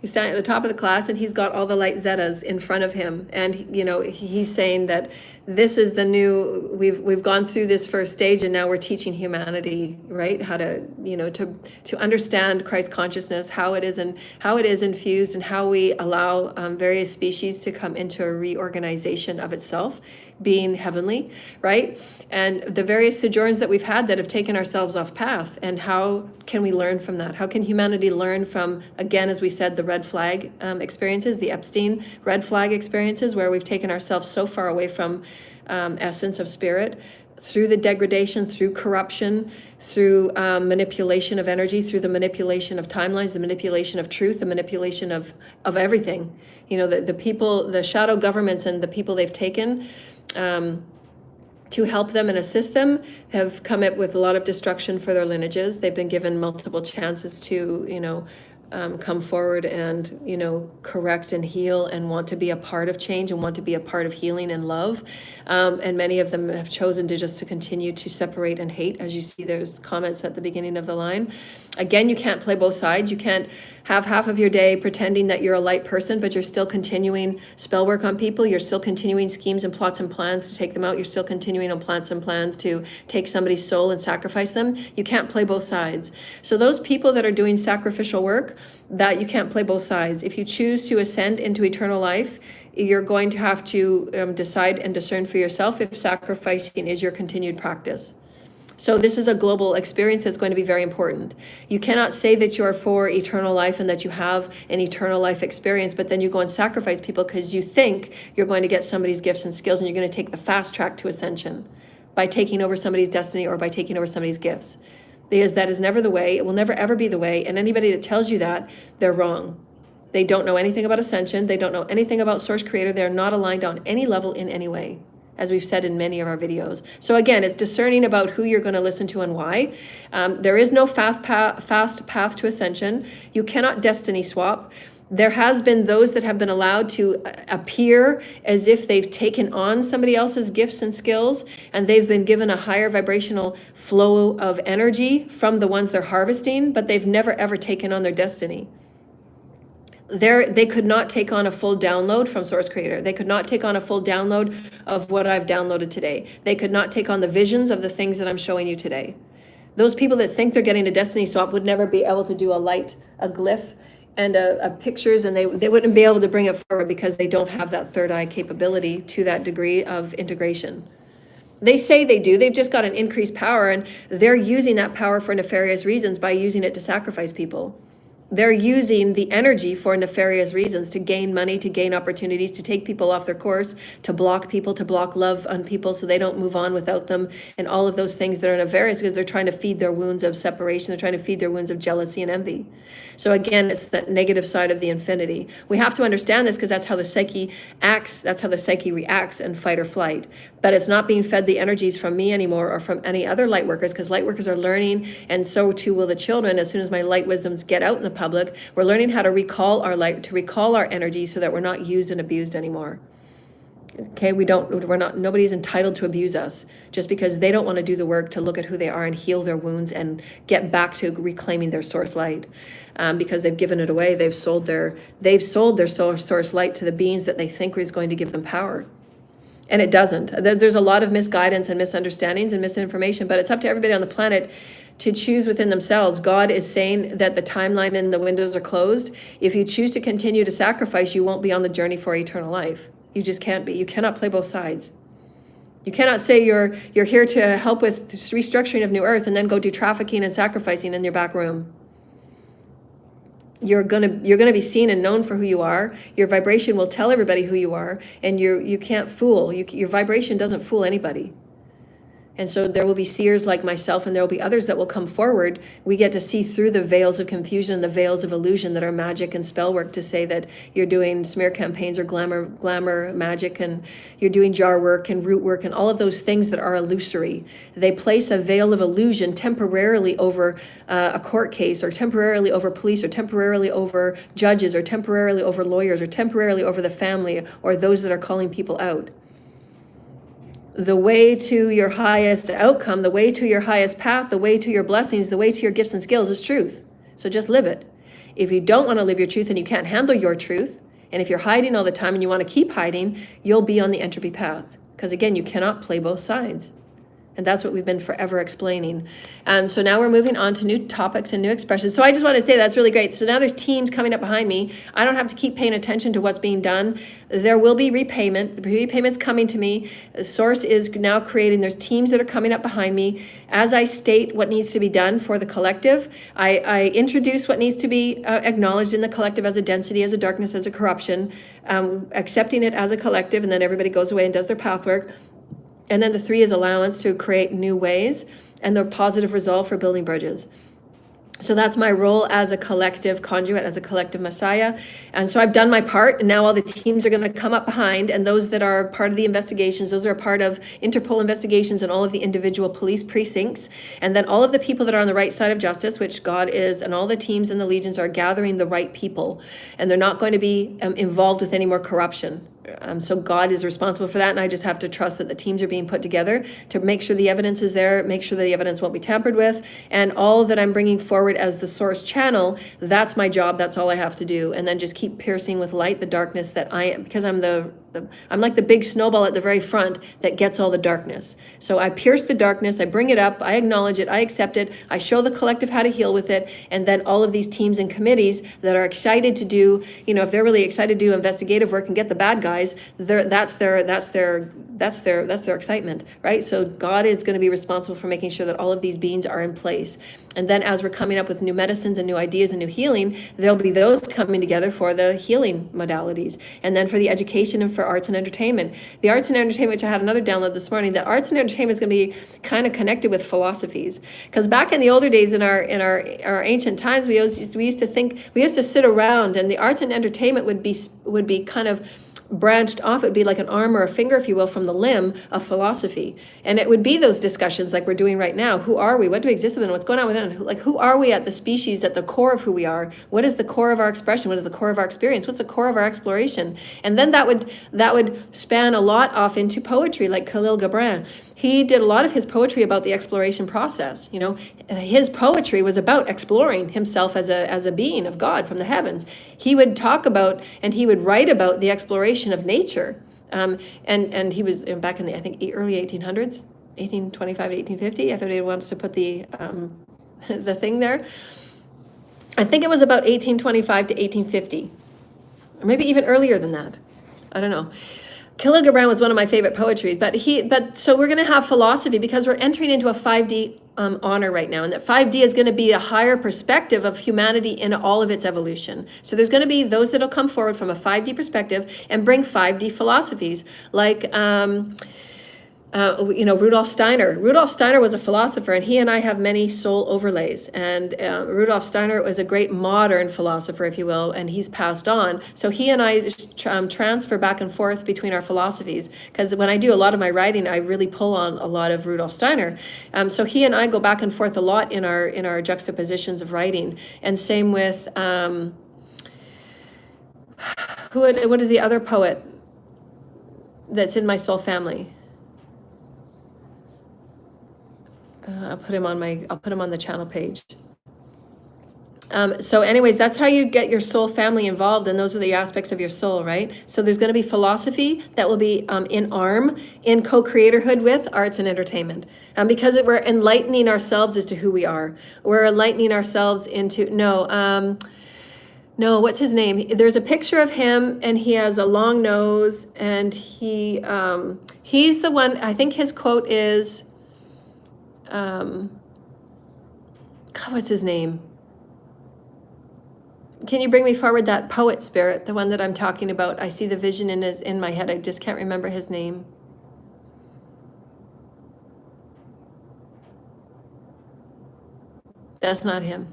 He's standing at the top of the class, and he's got all the light zetas in front of him. And, you know, he's saying that this is the new, we've gone through this first stage, and now we're teaching humanity, right? How to, you know, to understand Christ consciousness, how it is infused, and how we allow various species to come into a reorganization of itself, being heavenly, right? And the various sojourns that we've had that have taken ourselves off path, and how can we learn from that? How can humanity learn from, again, as we said, the red flag experiences, the Epstein red flag experiences, where we've taken ourselves so far away from essence of spirit, through the degradation, through corruption, through manipulation of energy, through the manipulation of timelines, the manipulation of truth, the manipulation of everything. You know, the people, the shadow governments and the people they've taken to help them and assist them have come up with a lot of destruction for their lineages. They've been given multiple chances to, you know, come forward and, you know, correct and heal and want to be a part of change and want to be a part of healing and love. And many of them have chosen to continue to separate and hate. As you see, there's comments at the beginning of the line. Again, you can't play both sides. You can't have half of your day pretending that you're a light person, but you're still continuing spell work on people. You're still continuing schemes and plots and plans to take them out. You're still continuing on plots and plans to take somebody's soul and sacrifice them. You can't play both sides. So those people that are doing sacrificial work, that you can't play both sides. If you choose to ascend into eternal life, you're going to have to decide and discern for yourself if sacrificing is your continued practice. So this is a global experience that's going to be very important. You cannot say that you're for eternal life and that you have an eternal life experience, but then you go and sacrifice people because you think you're going to get somebody's gifts and skills, and you're going to take the fast track to ascension by taking over somebody's destiny or by taking over somebody's gifts. Because that is never the way. It will never, ever be the way. And anybody that tells you that, they're wrong. They don't know anything about Ascension. They don't know anything about Source Creator. They're not aligned on any level in any way, as we've said in many of our videos. So again, it's discerning about who you're going to listen to and why. There is no fast path to Ascension. You cannot destiny swap. There has been those that have been allowed to appear as if they've taken on somebody else's gifts and skills, and they've been given a higher vibrational flow of energy from the ones they're harvesting, but they've never ever taken on their destiny. They could not take on a full download from Source Creator. They could not take on a full download of what I've downloaded today. They could not take on the visions of the things that I'm showing you today. Those people that think they're getting a destiny swap would never be able to do a glyph, and a pictures, and they wouldn't be able to bring it forward because they don't have that third eye capability to that degree of integration. They say they do. They've just got an increased power, and they're using that power for nefarious reasons by using it to sacrifice people. They're using the energy for nefarious reasons, to gain money, to gain opportunities, to take people off their course, to block people, to block love on people so they don't move on without them, and all of those things that are nefarious because they're trying to feed their wounds of separation. They're trying to feed their wounds of jealousy and envy. So again, it's that negative side of the infinity. We have to understand this because that's how the psyche acts, that's how the psyche reacts in fight or flight. but it's not being fed the energies from me anymore or from any other light workers, because light workers are learning, and so too will the children. As soon as my light wisdoms get out in the public, we're learning how to recall our light, to recall our energy so that we're not used and abused anymore. Okay, nobody's entitled to abuse us just because they don't want to do the work to look at who they are and heal their wounds and get back to reclaiming their source light, because they've given it away. They've sold their source light to the beings that they think is going to give them power. And it doesn't. There's a lot of misguidance and misunderstandings and misinformation, but it's up to everybody on the planet to choose within themselves. God is saying that the timeline and the windows are closed. If you choose to continue to sacrifice, you won't be on the journey for eternal life. You just can't be. You cannot play both sides. You cannot say you're here to help with restructuring of New Earth and then go do trafficking and sacrificing in your back room. You're gonna be seen and known for who you are. Your vibration will tell everybody who you are, and you can't fool. Your vibration doesn't fool anybody. And so there will be seers like myself, and there will be others that will come forward. We get to see through the veils of confusion and the veils of illusion that are magic and spell work, to say that you're doing smear campaigns or glamour magic, and you're doing jar work and root work and all of those things that are illusory. They place a veil of illusion temporarily over a court case, or temporarily over police, or temporarily over judges, or temporarily over lawyers, or temporarily over the family, or those that are calling people out. The way to your highest outcome, the way to your highest path, the way to your blessings, the way to your gifts and skills is truth. So just live it. If you don't want to live your truth and you can't handle your truth, and if you're hiding all the time and you want to keep hiding, you'll be on the entropy path. Because again, you cannot play both sides. And that's what we've been forever explaining. So now we're moving on to new topics and new expressions. So I just want to say that's really great. So now there's teams coming up behind me. I don't have to keep paying attention to what's being done. There will be repayment. The repayment's coming to me. The source is now creating. There's teams that are coming up behind me. As I state what needs to be done for the collective, I introduce what needs to be acknowledged in the collective as a density, as a darkness, as a corruption, accepting it as a collective, and then everybody goes away and does their path work. And then the 3 is allowance to create new ways, and the positive resolve for building bridges. So that's my role as a collective conduit, as a collective messiah. And so I've done my part, and now all the teams are going to come up behind, and those that are part of the investigations, those are a part of Interpol investigations and all of the individual police precincts. And then all of the people that are on the right side of justice, which God is, and all the teams and the legions are gathering the right people. And they're not going to be involved with any more corruption. So God is responsible for that, and I just have to trust that the teams are being put together to make sure the evidence is there, make sure the evidence won't be tampered with, and all that I'm bringing forward as the source channel, that's my job, that's all I have to do, and then just keep piercing with light the darkness that I am, because I'm I'm like the big snowball at the very front that gets all the darkness. So I pierce the darkness, I bring it up, I acknowledge it, I accept it, I show the collective how to heal with it, and then all of these teams and committees that are excited to do, if they're really excited to do investigative work and get the bad guys, that's their excitement, right? So God is going to be responsible for making sure that all of these beings are in place. And then as we're coming up with new medicines and new ideas and new healing, there'll be those coming together for the healing modalities. And then for the education and for arts and entertainment. The arts and entertainment, which I had another download this morning, that arts and entertainment is going to be kind of connected with philosophies. Because back in the older days, in our ancient times, we used to sit around, and the arts and entertainment would be kind of branched off. It would be like an arm or a finger, if you will, from the limb of philosophy. And it would be those discussions like we're doing right now. Who are we? What do we exist within? What's going on within? Who are we at the species, at the core of who we are? What is the core of our expression? What is the core of our experience? What's the core of our exploration? And then that would span a lot off into poetry, like Khalil Gibran. He did a lot of his poetry about the exploration process. His poetry was about exploring himself as a being of God from the heavens. He would talk about and he would write about the exploration of nature. And he was back in the, I think, early 1800s, 1825 to 1850, if anybody wants to put the thing there. I think it was about 1825 to 1850, or maybe even earlier than that. I don't know. Khalil Gibran was one of my favorite poetries, but so we're going to have philosophy because we're entering into a 5D honor right now, and that 5D is going to be a higher perspective of humanity in all of its evolution. So there's going to be those that'll come forward from a 5D perspective and bring 5D philosophies, like Rudolf Steiner. Rudolf Steiner was a philosopher, and he and I have many soul overlays. And Rudolf Steiner was a great modern philosopher, if you will, and he's passed on. So he and I transfer back and forth between our philosophies, because when I do a lot of my writing, I really pull on a lot of Rudolf Steiner. So he and I go back and forth a lot in our juxtapositions of writing. And same with what is the other poet that's in my soul family? I'll put him on the channel page. So anyways, that's how you get your soul family involved, and those are the aspects of your soul, right? So there's going to be philosophy that will be in co-creatorhood with arts and entertainment, because we're enlightening ourselves as to who we are. We're enlightening ourselves into what's his name? There's a picture of him, and he has a long nose, and he's the one. I think his quote is. God, what's his name? Can you bring me forward that poet spirit, the one that I'm talking about? I see the vision in my head. I just can't remember his name. That's not him.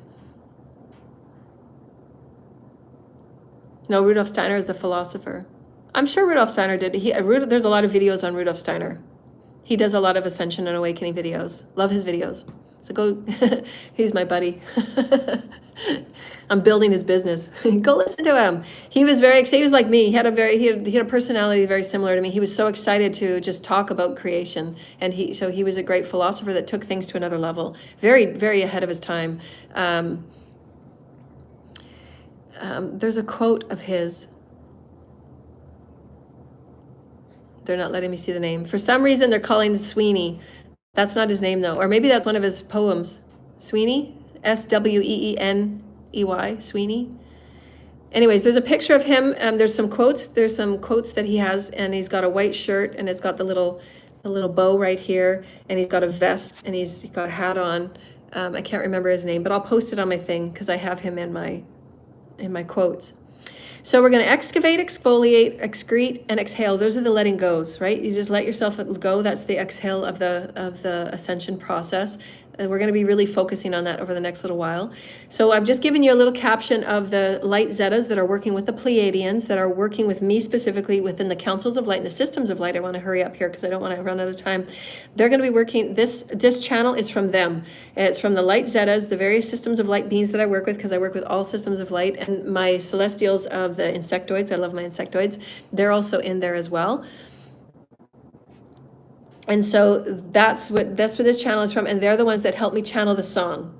No, Rudolf Steiner is the philosopher. I'm sure Rudolf Steiner did. There's a lot of videos on Rudolf Steiner. He does a lot of Ascension and Awakening videos. Love his videos. So go, he's my buddy. I'm building his business. Go listen to him. He was very excited. He was like me. He had a personality very similar to me. He was so excited to just talk about creation. And he was a great philosopher that took things to another level. Very, very ahead of his time. There's a quote of his. They're not letting me see the name. For some reason, they're calling him Sweeney. That's not his name, though. Or maybe that's one of his poems. Sweeney? Sweeney, Sweeney. Anyways, there's a picture of him. There's some quotes. There's some quotes that he has, and he's got a white shirt, and it's got the little bow right here, and he's got a vest, and he's got a hat on. I can't remember his name, but I'll post it on my thing because I have him in my quotes. So we're going to excavate, exfoliate, excrete, and exhale. Those are the letting goes, right? You just let yourself go. That's the exhale of the ascension process. And we're going to be really focusing on that over the next little while. So I've just given you a little caption of the light zetas that are working with the Pleiadians, that are working with me specifically within the councils of light and the systems of light. I want to hurry up here because I don't want to run out of time. They're going to be working, this channel is from them. It's from the light zetas, the various systems of light beings that I work with, because I work with all systems of light, and my celestials of the insectoids. I love my insectoids. They're also in there as well. And so that's what this channel is from, and they're the ones that help me channel the song.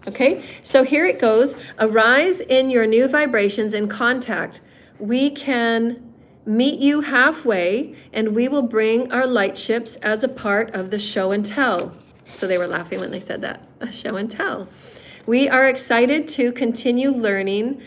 Okay, so here it goes. Arise in your new vibrations and contact. We can meet you halfway, and we will bring our light ships as a part of the show and tell. So they were laughing when they said that, a show and tell. We are excited to continue learning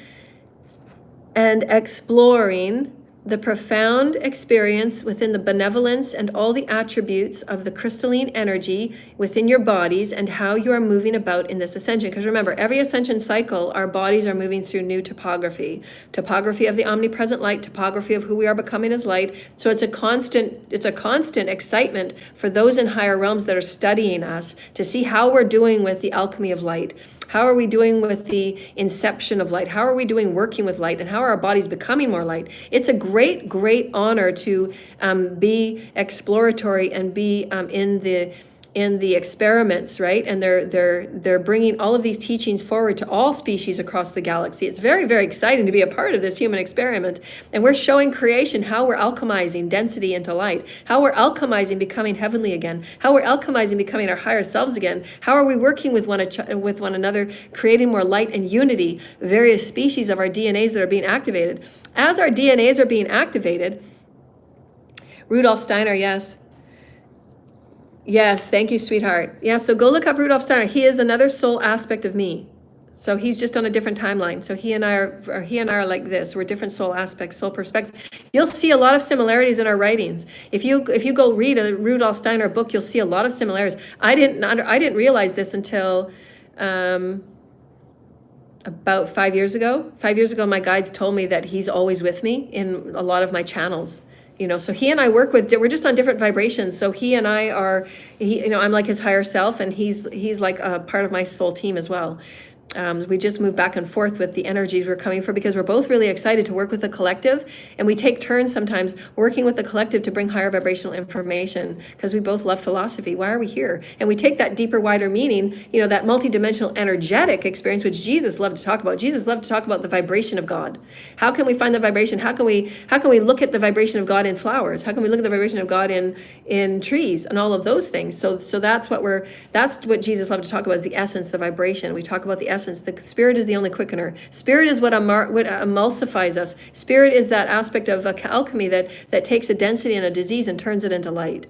and exploring the profound experience within the benevolence and all the attributes of the crystalline energy within your bodies and how you are moving about in this ascension. Because remember, every ascension cycle, our bodies are moving through new topography of the omnipresent light, topography of who we are becoming as light. So it's a constant excitement for those in higher realms that are studying us to see how we're doing with the alchemy of light. How are we doing with the inception of light? How are we doing working with light? And how are our bodies becoming more light? It's a great, great honor to be exploratory and be in the experiments, right? And they're bringing all of these teachings forward to all species across the galaxy. It's very, very exciting to be a part of this human experiment. And we're showing creation how we're alchemizing density into light, how we're alchemizing becoming heavenly again, how we're alchemizing becoming our higher selves again. How are we working with one another, creating more light and unity, various species of our DNAs that are being activated. As our DNAs are being activated, Rudolf Steiner, yes. Yes, thank you, sweetheart. Yeah, so go look up Rudolf Steiner. He is another soul aspect of me. So he's just on a different timeline. So he and I are like this. We're different soul aspects, soul perspectives. You'll see a lot of similarities in our writings. If you go read a Rudolf Steiner book, you'll see a lot of similarities. I didn't realize this until about 5 years ago. 5 years ago, my guides told me that he's always with me in a lot of my channels. So he and I work with, we're just on different vibrations. So he and I are, I'm like his higher self, and he's like a part of my soul team as well. We just move back and forth with the energies we're coming for, because we're both really excited to work with the collective, and we take turns sometimes working with the collective to bring higher vibrational information, because we both love philosophy. Why are we here? And we take that deeper, wider meaning, that multidimensional energetic experience, which Jesus loved to talk about. Jesus loved to talk about the vibration of God. How can we find the vibration? How can we look at the vibration of God in flowers? How can we look at the vibration of God in trees and all of those things? So that's what Jesus loved to talk about, is the essence, the vibration. We talk about the essence. The spirit is the only quickener. Spirit is what emulsifies us. Spirit is that aspect of alchemy that takes a density and a disease and turns it into light.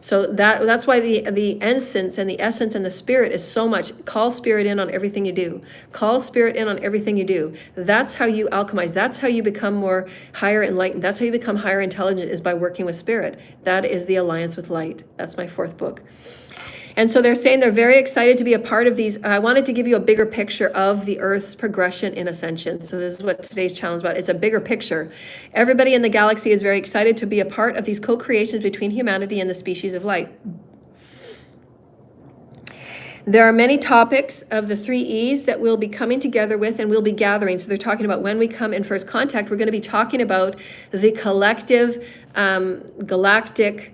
So that's why the essence and the spirit is so much. Call spirit in on everything you do. Call spirit in on everything you do. That's how you alchemize. That's how you become more higher enlightened. That's how you become higher intelligent, is by working with spirit. That is the alliance with light. That's my 4th book. And so they're saying they're very excited to be a part of these. I wanted to give you a bigger picture of the Earth's progression in ascension. So this is what today's challenge is about. It's a bigger picture. Everybody in the galaxy is very excited to be a part of these co-creations between humanity and the species of light. There are many topics of the 3 E's that we'll be coming together with, and we'll be gathering. So they're talking about when we come in first contact, we're going to be talking about the collective galactic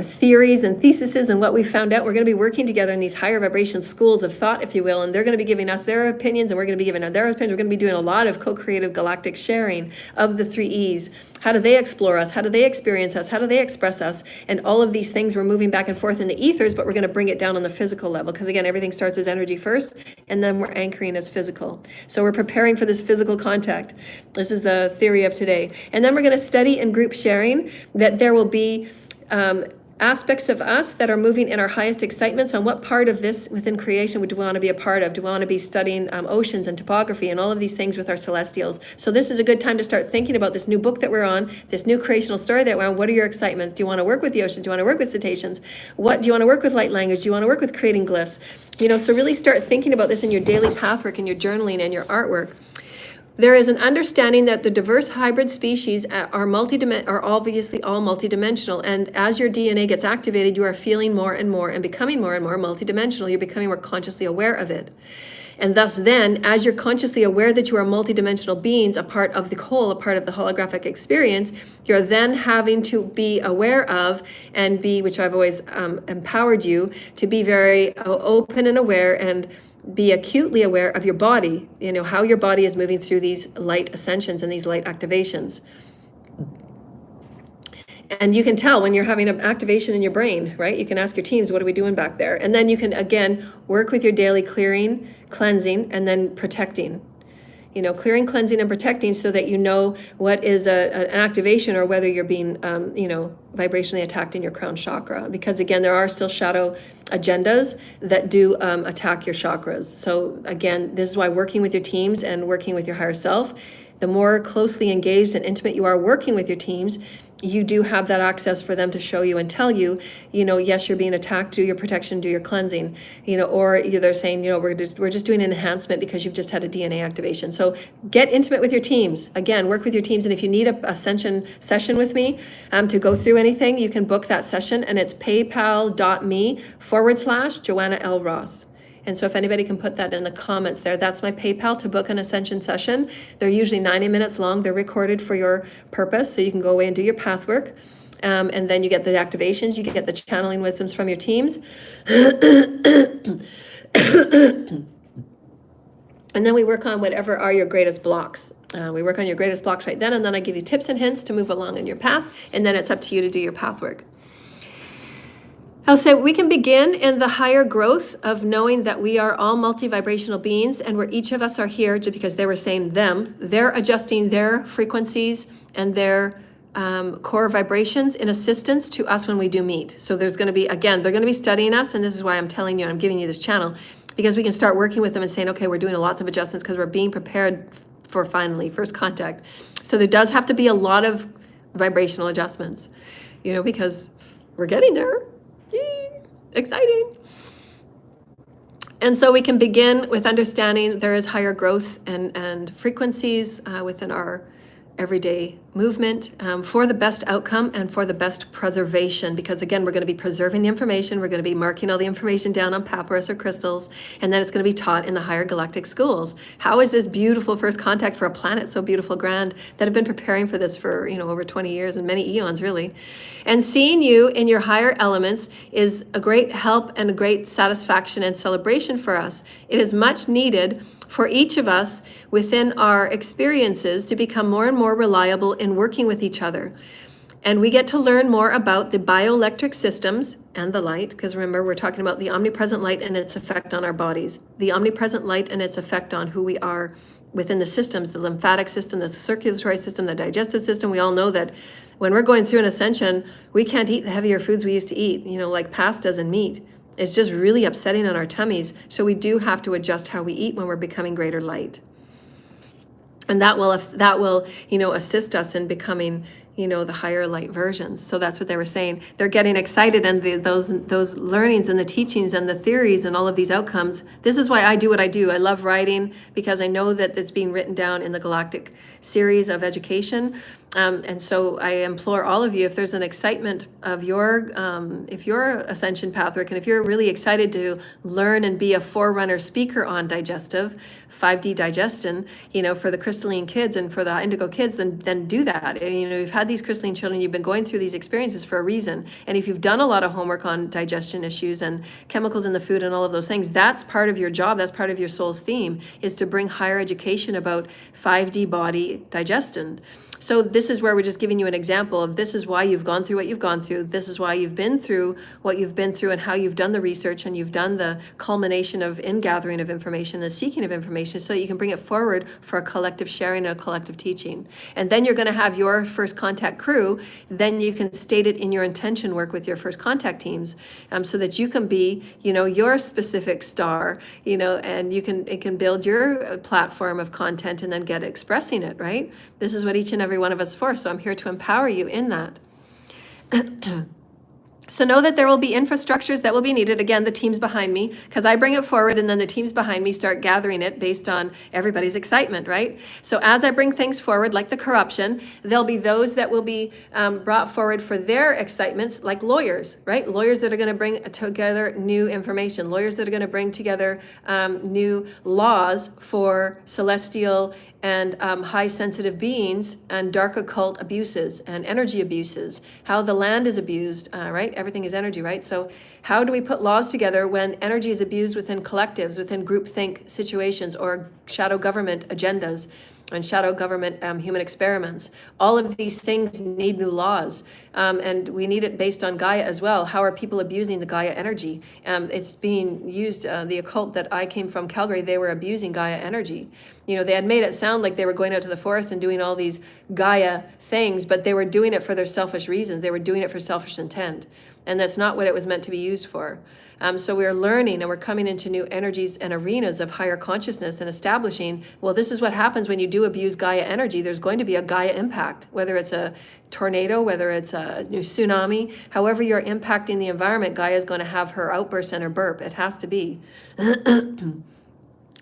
theories and theses and what we found out. We're going to be working together in these higher vibration schools of thought, if you will, and they're going to be giving us their opinions, and we're going to be giving their opinions. We're going to be doing a lot of co-creative galactic sharing of the 3 E's. How do they explore us? How do they experience us? How do they express us? And all of these things, we're moving back and forth in the ethers, but we're going to bring it down on the physical level, because again, everything starts as energy first, and then we're anchoring as physical. So we're preparing for this physical contact. This is the theory of today. And then we're going to study in group sharing, that there will be aspects of us that are moving in our highest excitements. On what part of this within creation do we want to be a part of? Do we want to be studying oceans and topography and all of these things with our celestials? So this is a good time to start thinking about this new book that we're on, this new creational story that we're on. What are your excitements? Do you want to work with the oceans? Do you want to work with cetaceans? What do you want to work with light language? Do you want to work with creating glyphs? So really start thinking about this in your daily pathwork and your journaling and your artwork. There is an understanding that the diverse hybrid species are obviously all multidimensional, and as your DNA gets activated, you are feeling more and more and becoming more and more multidimensional. You're becoming more consciously aware of it. And thus then, as you're consciously aware that you are multidimensional beings, a part of the whole, a part of the holographic experience, you're then having to be aware of and be, which I've always empowered you, to be very open and aware and be acutely aware of your body, how your body is moving through these light ascensions and these light activations. And you can tell when you're having an activation in your brain, right? You can ask your teams, what are we doing back there? And then you can, again, work with your daily clearing, cleansing, and then protecting. Clearing, cleansing, and protecting, so that you know what is an activation, or whether you're being, vibrationally attacked in your crown chakra. Because again, there are still shadow agendas that do attack your chakras. So again, this is why working with your teams and working with your higher self, the more closely engaged and intimate you are working with your teams, you do have that access for them to show you and tell you, yes, you're being attacked, do your protection, do your cleansing, or they're saying, we're just doing an enhancement because you've just had a DNA activation. So get intimate with your teams. Again, work with your teams. And if you need a Ascension session with me to go through anything, you can book that session, and it's paypal.me/Joanna L. Ross. And so if anybody can put that in the comments there, that's my PayPal to book an Ascension session. They're usually 90 minutes long. They're recorded for your purpose, so you can go away and do your path work. And then you get the activations, you get the channeling wisdoms from your teams. And then we work on whatever are your greatest blocks. We work on your greatest blocks right then, and then I give you tips and hints to move along in your path, and then it's up to you to do your path work. I'll say we can begin in the higher growth of knowing that we are all multi-vibrational beings, and where each of us are here, just because they were saying they're adjusting their frequencies and their core vibrations in assistance to us when we do meet. So there's going to be, again, they're going to be studying us, and this is why I'm telling you, I'm giving you this channel, because we can start working with them and saying, okay, we're doing lots of adjustments because we're being prepared for finally first contact. So there does have to be a lot of vibrational adjustments, because we're getting there. Yay, exciting. And so we can begin with understanding there is higher growth and frequencies within our everyday movement for the best outcome and for the best preservation, because again, we're going to be preserving the information, we're going to be marking all the information down on papyrus or crystals, and then it's going to be taught in the higher galactic schools. How is this beautiful first contact for a planet so beautiful, grand, that have been preparing for this for over 20 years and many eons really. And seeing you in your higher elements is a great help and a great satisfaction and celebration for us. It is much needed for each of us within our experiences to become more and more reliable in working with each other. And we get to learn more about the bioelectric systems and the light, because remember, we're talking about the omnipresent light and its effect on our bodies, the omnipresent light and its effect on who we are within the systems, the lymphatic system, the circulatory system, the digestive system. We all know that when we're going through an ascension, we can't eat the heavier foods we used to eat, like pastas and meat. It's just really upsetting on our tummies. So we do have to adjust how we eat when we're becoming greater light. And that will assist us in becoming the higher light versions. So that's what they were saying. They're getting excited, and those learnings and the teachings and the theories and all of these outcomes. This is why I do what I do. I love writing, because I know that it's being written down in the galactic series of education. And so I implore all of you, if there's an excitement of if your ascension path work, and if you're really excited to learn and be a forerunner speaker on digestive, 5D digestion, for the crystalline kids and for the indigo kids, then do that. You've had these crystalline children, you've been going through these experiences for a reason. And if you've done a lot of homework on digestion issues and chemicals in the food and all of those things, that's part of your job, that's part of your soul's theme, is to bring higher education about 5D body digestion. So this is where we're just giving you an example of, this is why you've gone through what you've gone through. This is why you've been through what you've been through, and how you've done the research and you've done the culmination of ingathering of information, the seeking of information, so that you can bring it forward for a collective sharing and a collective teaching. And then you're going to have your first contact crew. Then you can state it in your intention work with your first contact teams, so that you can be, your specific star, and it can build your platform of content and then get expressing it, right? This is what each and every one of us for. So I'm here to empower you in that. So know that there will be infrastructures that will be needed. Again, the teams behind me, because I bring it forward and then the teams behind me start gathering it based on everybody's excitement, right? So as I bring things forward, like the corruption, there'll be those that will be brought forward for their excitements, like lawyers, right? Lawyers that are going to bring together new information, lawyers that are going to bring together new laws for celestial and high sensitive beings and dark occult abuses and energy abuses, how the land is abused, right? Everything is energy, right? So how do we put laws together when energy is abused within collectives, within groupthink situations, or shadow government agendas and shadow government human experiments? All of these things need new laws, and we need it based on Gaia as well. How are people abusing the Gaia energy? It's being used, the occult that I came from, Calgary, they were abusing Gaia energy. They had made it sound like they were going out to the forest and doing all these Gaia things, but they were doing it for their selfish reasons. They were doing it for selfish intent. And that's not what it was meant to be used for. So we're learning and we're coming into new energies and arenas of higher consciousness and establishing, well, this is what happens when you do abuse Gaia energy. There's going to be a Gaia impact, whether it's a tornado, whether it's a new tsunami, however you're impacting the environment, Gaia is going to have her outburst and her burp. It has to be.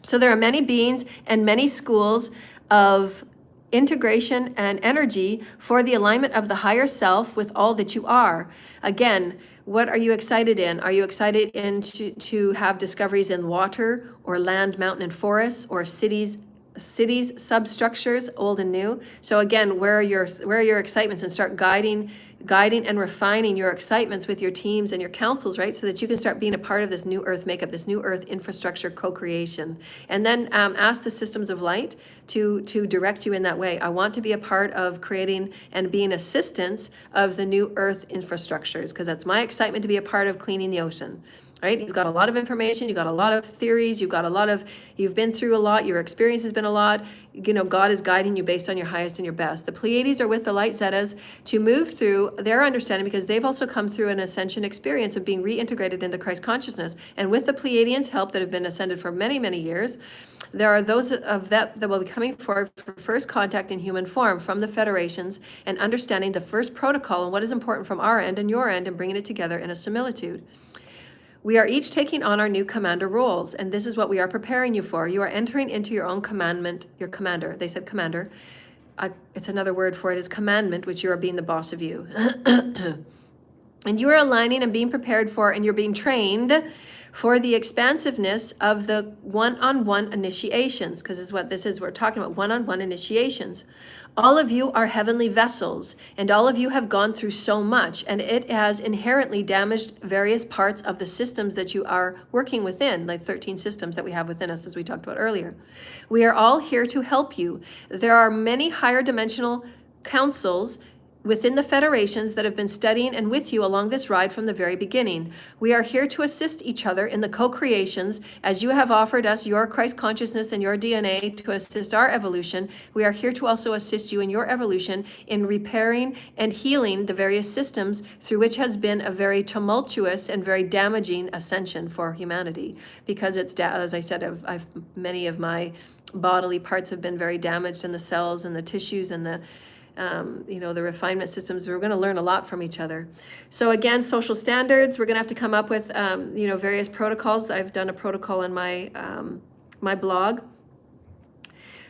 So there are many beings and many schools of integration and energy for the alignment of the higher self with all that you are. Again, what are you excited in? Are you excited to have discoveries in water or land, mountain, and forests, or cities, substructures, old and new? So again, where are your excitements, and start guiding and refining your excitements with your teams and your councils, right? So that you can start being a part of this new earth makeup, this new earth infrastructure co-creation. And then ask the systems of light to direct you in that way. I want to be a part of creating and being assistants of the new earth infrastructures, because that's my excitement, to be a part of cleaning the ocean. Right? You've got a lot of information, you've got a lot of theories, you've been through a lot, your experience has been a lot. God is guiding you based on your highest and your best. The Pleiades are with the light zetas to move through their understanding, because they've also come through an ascension experience of being reintegrated into Christ consciousness. And with the Pleiadians' help that have been ascended for many, many years, there are those of that will be coming forward for first contact in human form from the federations, and understanding the first protocol and what is important from our end and your end, and bringing it together in a similitude. We are each taking on our new commander roles, and this is what we are preparing you for. You are entering into your own commandment, your commander, they said commander, it's another word for it is commandment, which you are being the boss of you. And you are aligning and being prepared for, and you're being trained for the expansiveness of the one-on-one initiations, because this is what this is. We're talking about one-on-one initiations. All of you are heavenly vessels, and all of you have gone through so much, and it has inherently damaged various parts of the systems that you are working within, like 13 systems that we have within us, as we talked about earlier. We are all here to help you. There are many higher dimensional councils within the federations that have been studying and with you along this ride from the very beginning. We are here to assist each other in the co-creations as you have offered us your Christ consciousness and your DNA to assist our evolution. We are here to also assist you in your evolution in repairing and healing the various systems through which has been a very tumultuous and very damaging ascension for humanity. Because it's, as I said, many of my bodily parts have been very damaged, and the cells and the tissues and the the refinement systems. We're going to learn a lot from each other. So again, social standards, we're going to have to come up with, various protocols. I've done a protocol on my, my blog.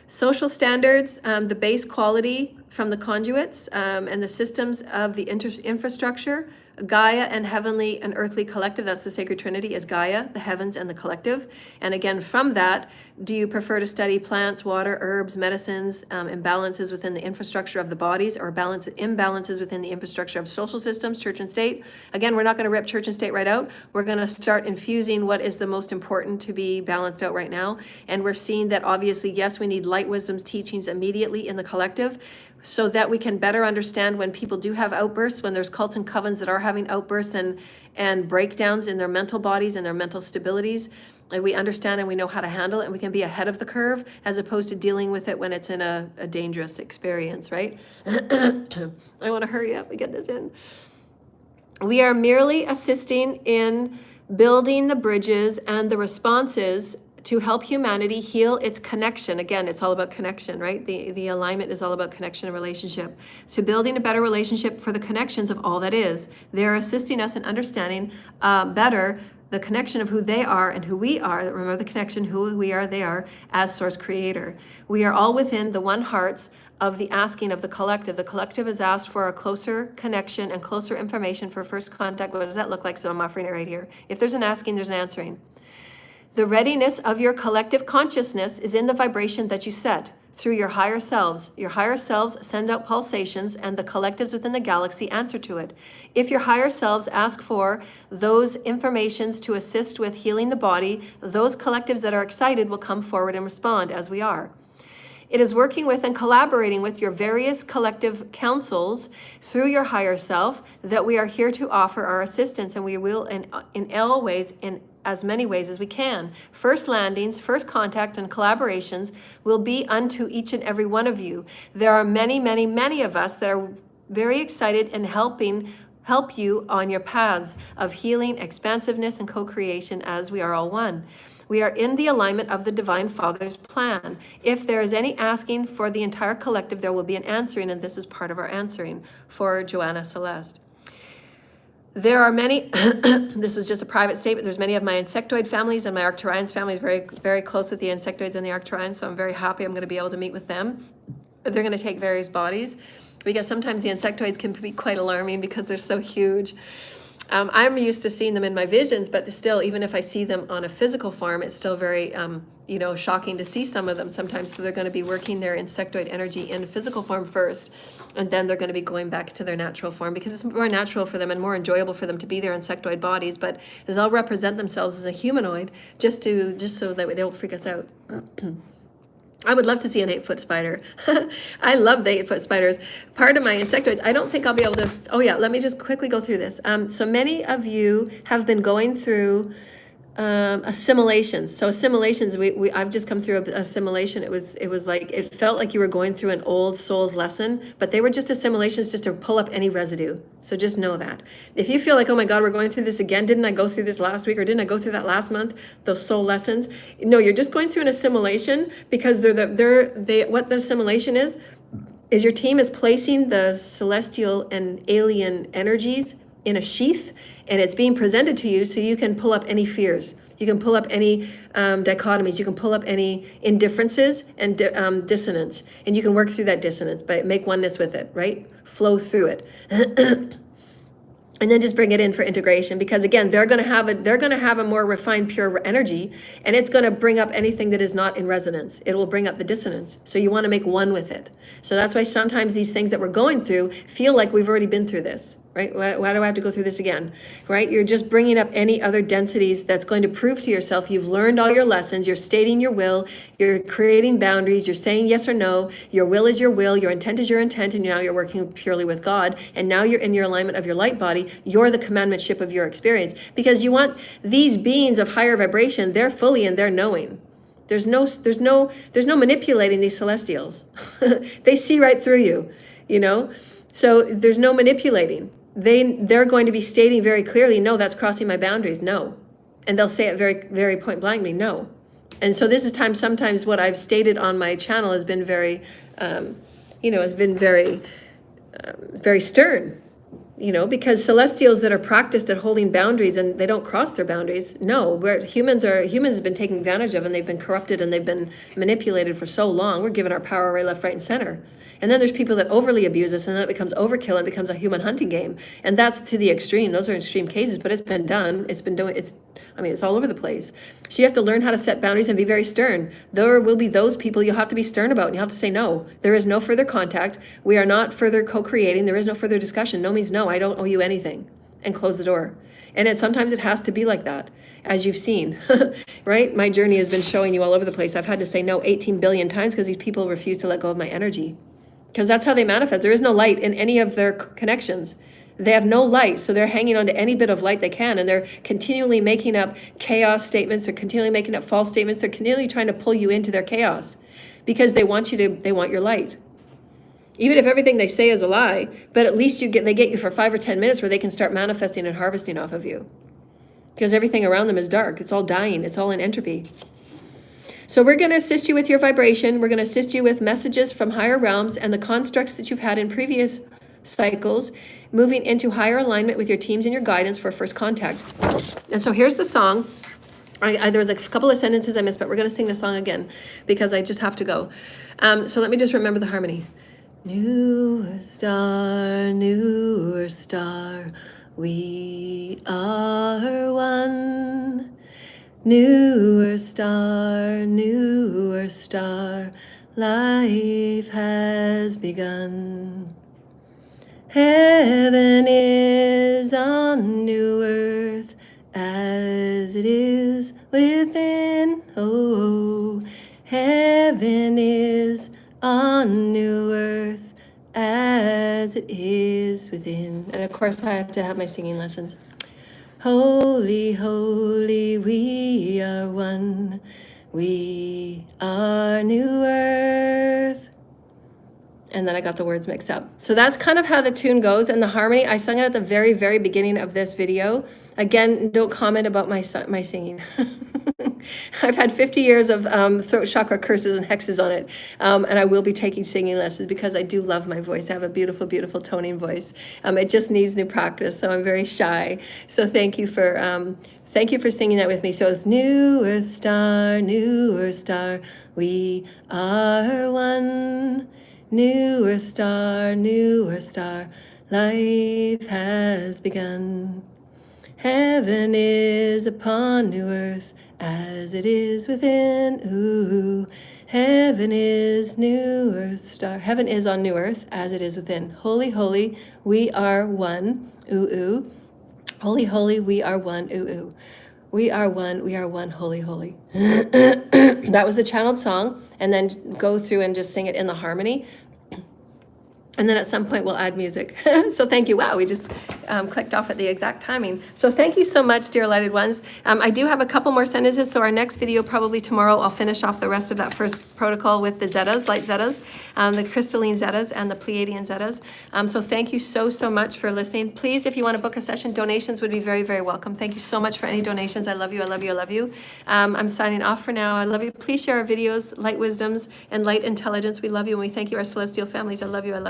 Social standards, the base quality from the conduits and the systems of the infrastructure, Gaia and heavenly and earthly collective, that's the sacred trinity, is Gaia, the heavens and the collective. And again, from that, do you prefer to study plants, water, herbs, medicines, imbalances within the infrastructure of the bodies, or imbalances within the infrastructure of social systems, church and state? Again, we're not going to rip church and state right out. We're going to start infusing what is the most important to be balanced out right now. And we're seeing that obviously, yes, we need light wisdom's teachings immediately in the collective, so that we can better understand when people do have outbursts, when there's cults and covens that are having outbursts and breakdowns in their mental bodies and their mental stabilities. And we understand and we know how to handle it, and we can be ahead of the curve as opposed to dealing with it when it's in a dangerous experience, right? I want to hurry up and get this in. We are merely assisting in building the bridges and the responses to help humanity heal its connection. Again, it's all about connection, right? The alignment is all about connection and relationship. So building a better relationship for the connections of all that is. They're assisting us in understanding better the connection of who they are and who we are. Remember the connection, who we are, they are, as source creator. We are all within the one hearts of the asking of the collective. The collective has asked for a closer connection and closer information for first contact. What does that look like? So I'm offering it right here. If there's an asking, there's an answering. The readiness of your collective consciousness is in the vibration that you set through your higher selves. Your higher selves send out pulsations, and the collectives within the galaxy answer to it. If your higher selves ask for those informations to assist with healing the body, those collectives that are excited will come forward and respond, as we are. It is working with and collaborating with your various collective councils through your higher self that we are here to offer our assistance, and we will in all ways, in as many ways as we can. First landings, first contact, and collaborations will be unto each and every one of you. There are many, many, many of us that are very excited and help you on your paths of healing, expansiveness, and co-creation as we are all one. We are in the alignment of the Divine Father's plan. If there is any asking for the entire collective, there will be an answering, and this is part of our answering for Joanna Celeste. There are many, this was just a private statement, there's many of my insectoid families, and my Arcturians family is very, very close with the insectoids and the Arcturians, so I'm very happy I'm going to be able to meet with them. They're going to take various bodies, because sometimes the insectoids can be quite alarming because they're so huge. I'm used to seeing them in my visions, but still, even if I see them on a physical form, it's still very, shocking to see some of them sometimes. So they're going to be working their insectoid energy in physical form first, and then they're going to be going back to their natural form, because it's more natural for them and more enjoyable for them to be their insectoid bodies. But they'll represent themselves as a humanoid just so that they don't freak us out. I would love to see an 8-foot spider. I love the 8-foot spiders. Part of my insectoids, I don't think I'll be able to, let me just quickly go through this. So many of you have been going through assimilations. So assimilations, I've just come through a assimilation. It was like, it felt like you were going through an old soul's lesson, but they were just assimilations just to pull up any residue. So just know that. If you feel like, oh my God, we're going through this again, didn't I go through this last week, or didn't I go through that last month, those soul lessons? No, you're just going through an assimilation, because what the assimilation is your team is placing the celestial and alien energies in a sheath, and it's being presented to you so you can pull up any fears. You can pull up any dichotomies. You can pull up any indifferences and dissonance, and you can work through that dissonance, but make oneness with it, right? Flow through it. And then just bring it in for integration, because again, they're going to have a more refined, pure energy, and it's going to bring up anything that is not in resonance. It will bring up the dissonance. So you want to make one with it. So that's why sometimes these things that we're going through feel like we've already been through this, right? Why do I have to go through this again, right? You're just bringing up any other densities that's going to prove to yourself you've learned all your lessons. You're stating your will. You're creating boundaries. You're saying yes or no. Your will is your will. Your intent is your intent. And now you're working purely with God. And now you're in your alignment of your light body. You're the commandmentship of your experience, because you want these beings of higher vibration. They're fully in their knowing. There's no manipulating these celestials. They see right through you, you know? So there's no manipulating. They're going to be stating very clearly, no, that's crossing my boundaries, no. And they'll say it very, very point blankly, no. And so this is sometimes what I've stated on my channel has been very, very stern, because celestials that are practiced at holding boundaries and they don't cross their boundaries, no, humans have been taken advantage of, and they've been corrupted and they've been manipulated for so long. We're given our power right, left, right, and center. And then there's people that overly abuse us, and then it becomes overkill and it becomes a human hunting game. And that's to the extreme. Those are extreme cases, but it's been done. It's all over the place. So you have to learn how to set boundaries and be very stern. There will be those people you'll have to be stern about, and you have to say no. There is no further contact. We are not further co-creating. There is no further discussion. No means no. I don't owe you anything. And close the door. And sometimes it has to be like that, as you've seen, right? My journey has been showing you all over the place. I've had to say no 18 billion times because these people refuse to let go of my energy. Because that's how they manifest. There is no light in any of their connections. They have no light, so they're hanging on to any bit of light they can, and they're continually making up chaos statements. They're continually making up false statements. They're continually trying to pull you into their chaos because they want your light. Even if everything they say is a lie, but at least they get you for 5 or 10 minutes where they can start manifesting and harvesting off of you. Because everything around them is dark. It's all dying. It's all in entropy. So we're going to assist you with your vibration. We're going to assist you with messages from higher realms and the constructs that you've had in previous cycles, moving into higher alignment with your teams and your guidance for first contact. And so here's the song. There was a couple of sentences I missed, but we're going to sing the song again because I just have to go. So let me just remember the harmony. Newer star, we are one. Newer star, life has begun. Heaven is on new earth as it is within. Oh, heaven is on new earth as it is within. And of course, I have to have my singing lessons. Holy, holy, we are one. We are new earth. And then I got the words mixed up. So that's kind of how the tune goes. And the harmony, I sung it at the very, very beginning of this video. Again, don't comment about my singing. I've had 50 years of throat chakra curses and hexes on it. And I will be taking singing lessons because I do love my voice. I have a beautiful, beautiful toning voice. It just needs new practice, so I'm very shy. So thank you for singing that with me. So it's newer star, we are one. Newer star, life has begun. Heaven is upon new earth as it is within. Ooh, heaven is new earth star. Heaven is on new earth as it is within. Holy, holy, we are one. Ooh, ooh. Holy, holy, we are one. Ooh, ooh. We are one, holy, holy. That was the channeled song, and then go through and just sing it in the harmony. And then at some point we'll add music. So thank you. Wow, we just clicked off at the exact timing. So thank you so much, dear lighted ones. I do have a couple more sentences, so our next video, probably tomorrow, I'll finish off the rest of that first protocol with the zetas, light zetas, the crystalline zetas, and the Pleiadian zetas. So thank you so, so much for listening. Please, if you want to book a session, donations would be very, very welcome. Thank you so much for any donations. I love you, I love you, I love you. I'm signing off for now. I love you. Please share our videos, light wisdoms, and light intelligence. We love you, and we thank you, our celestial families. I love you, I love you.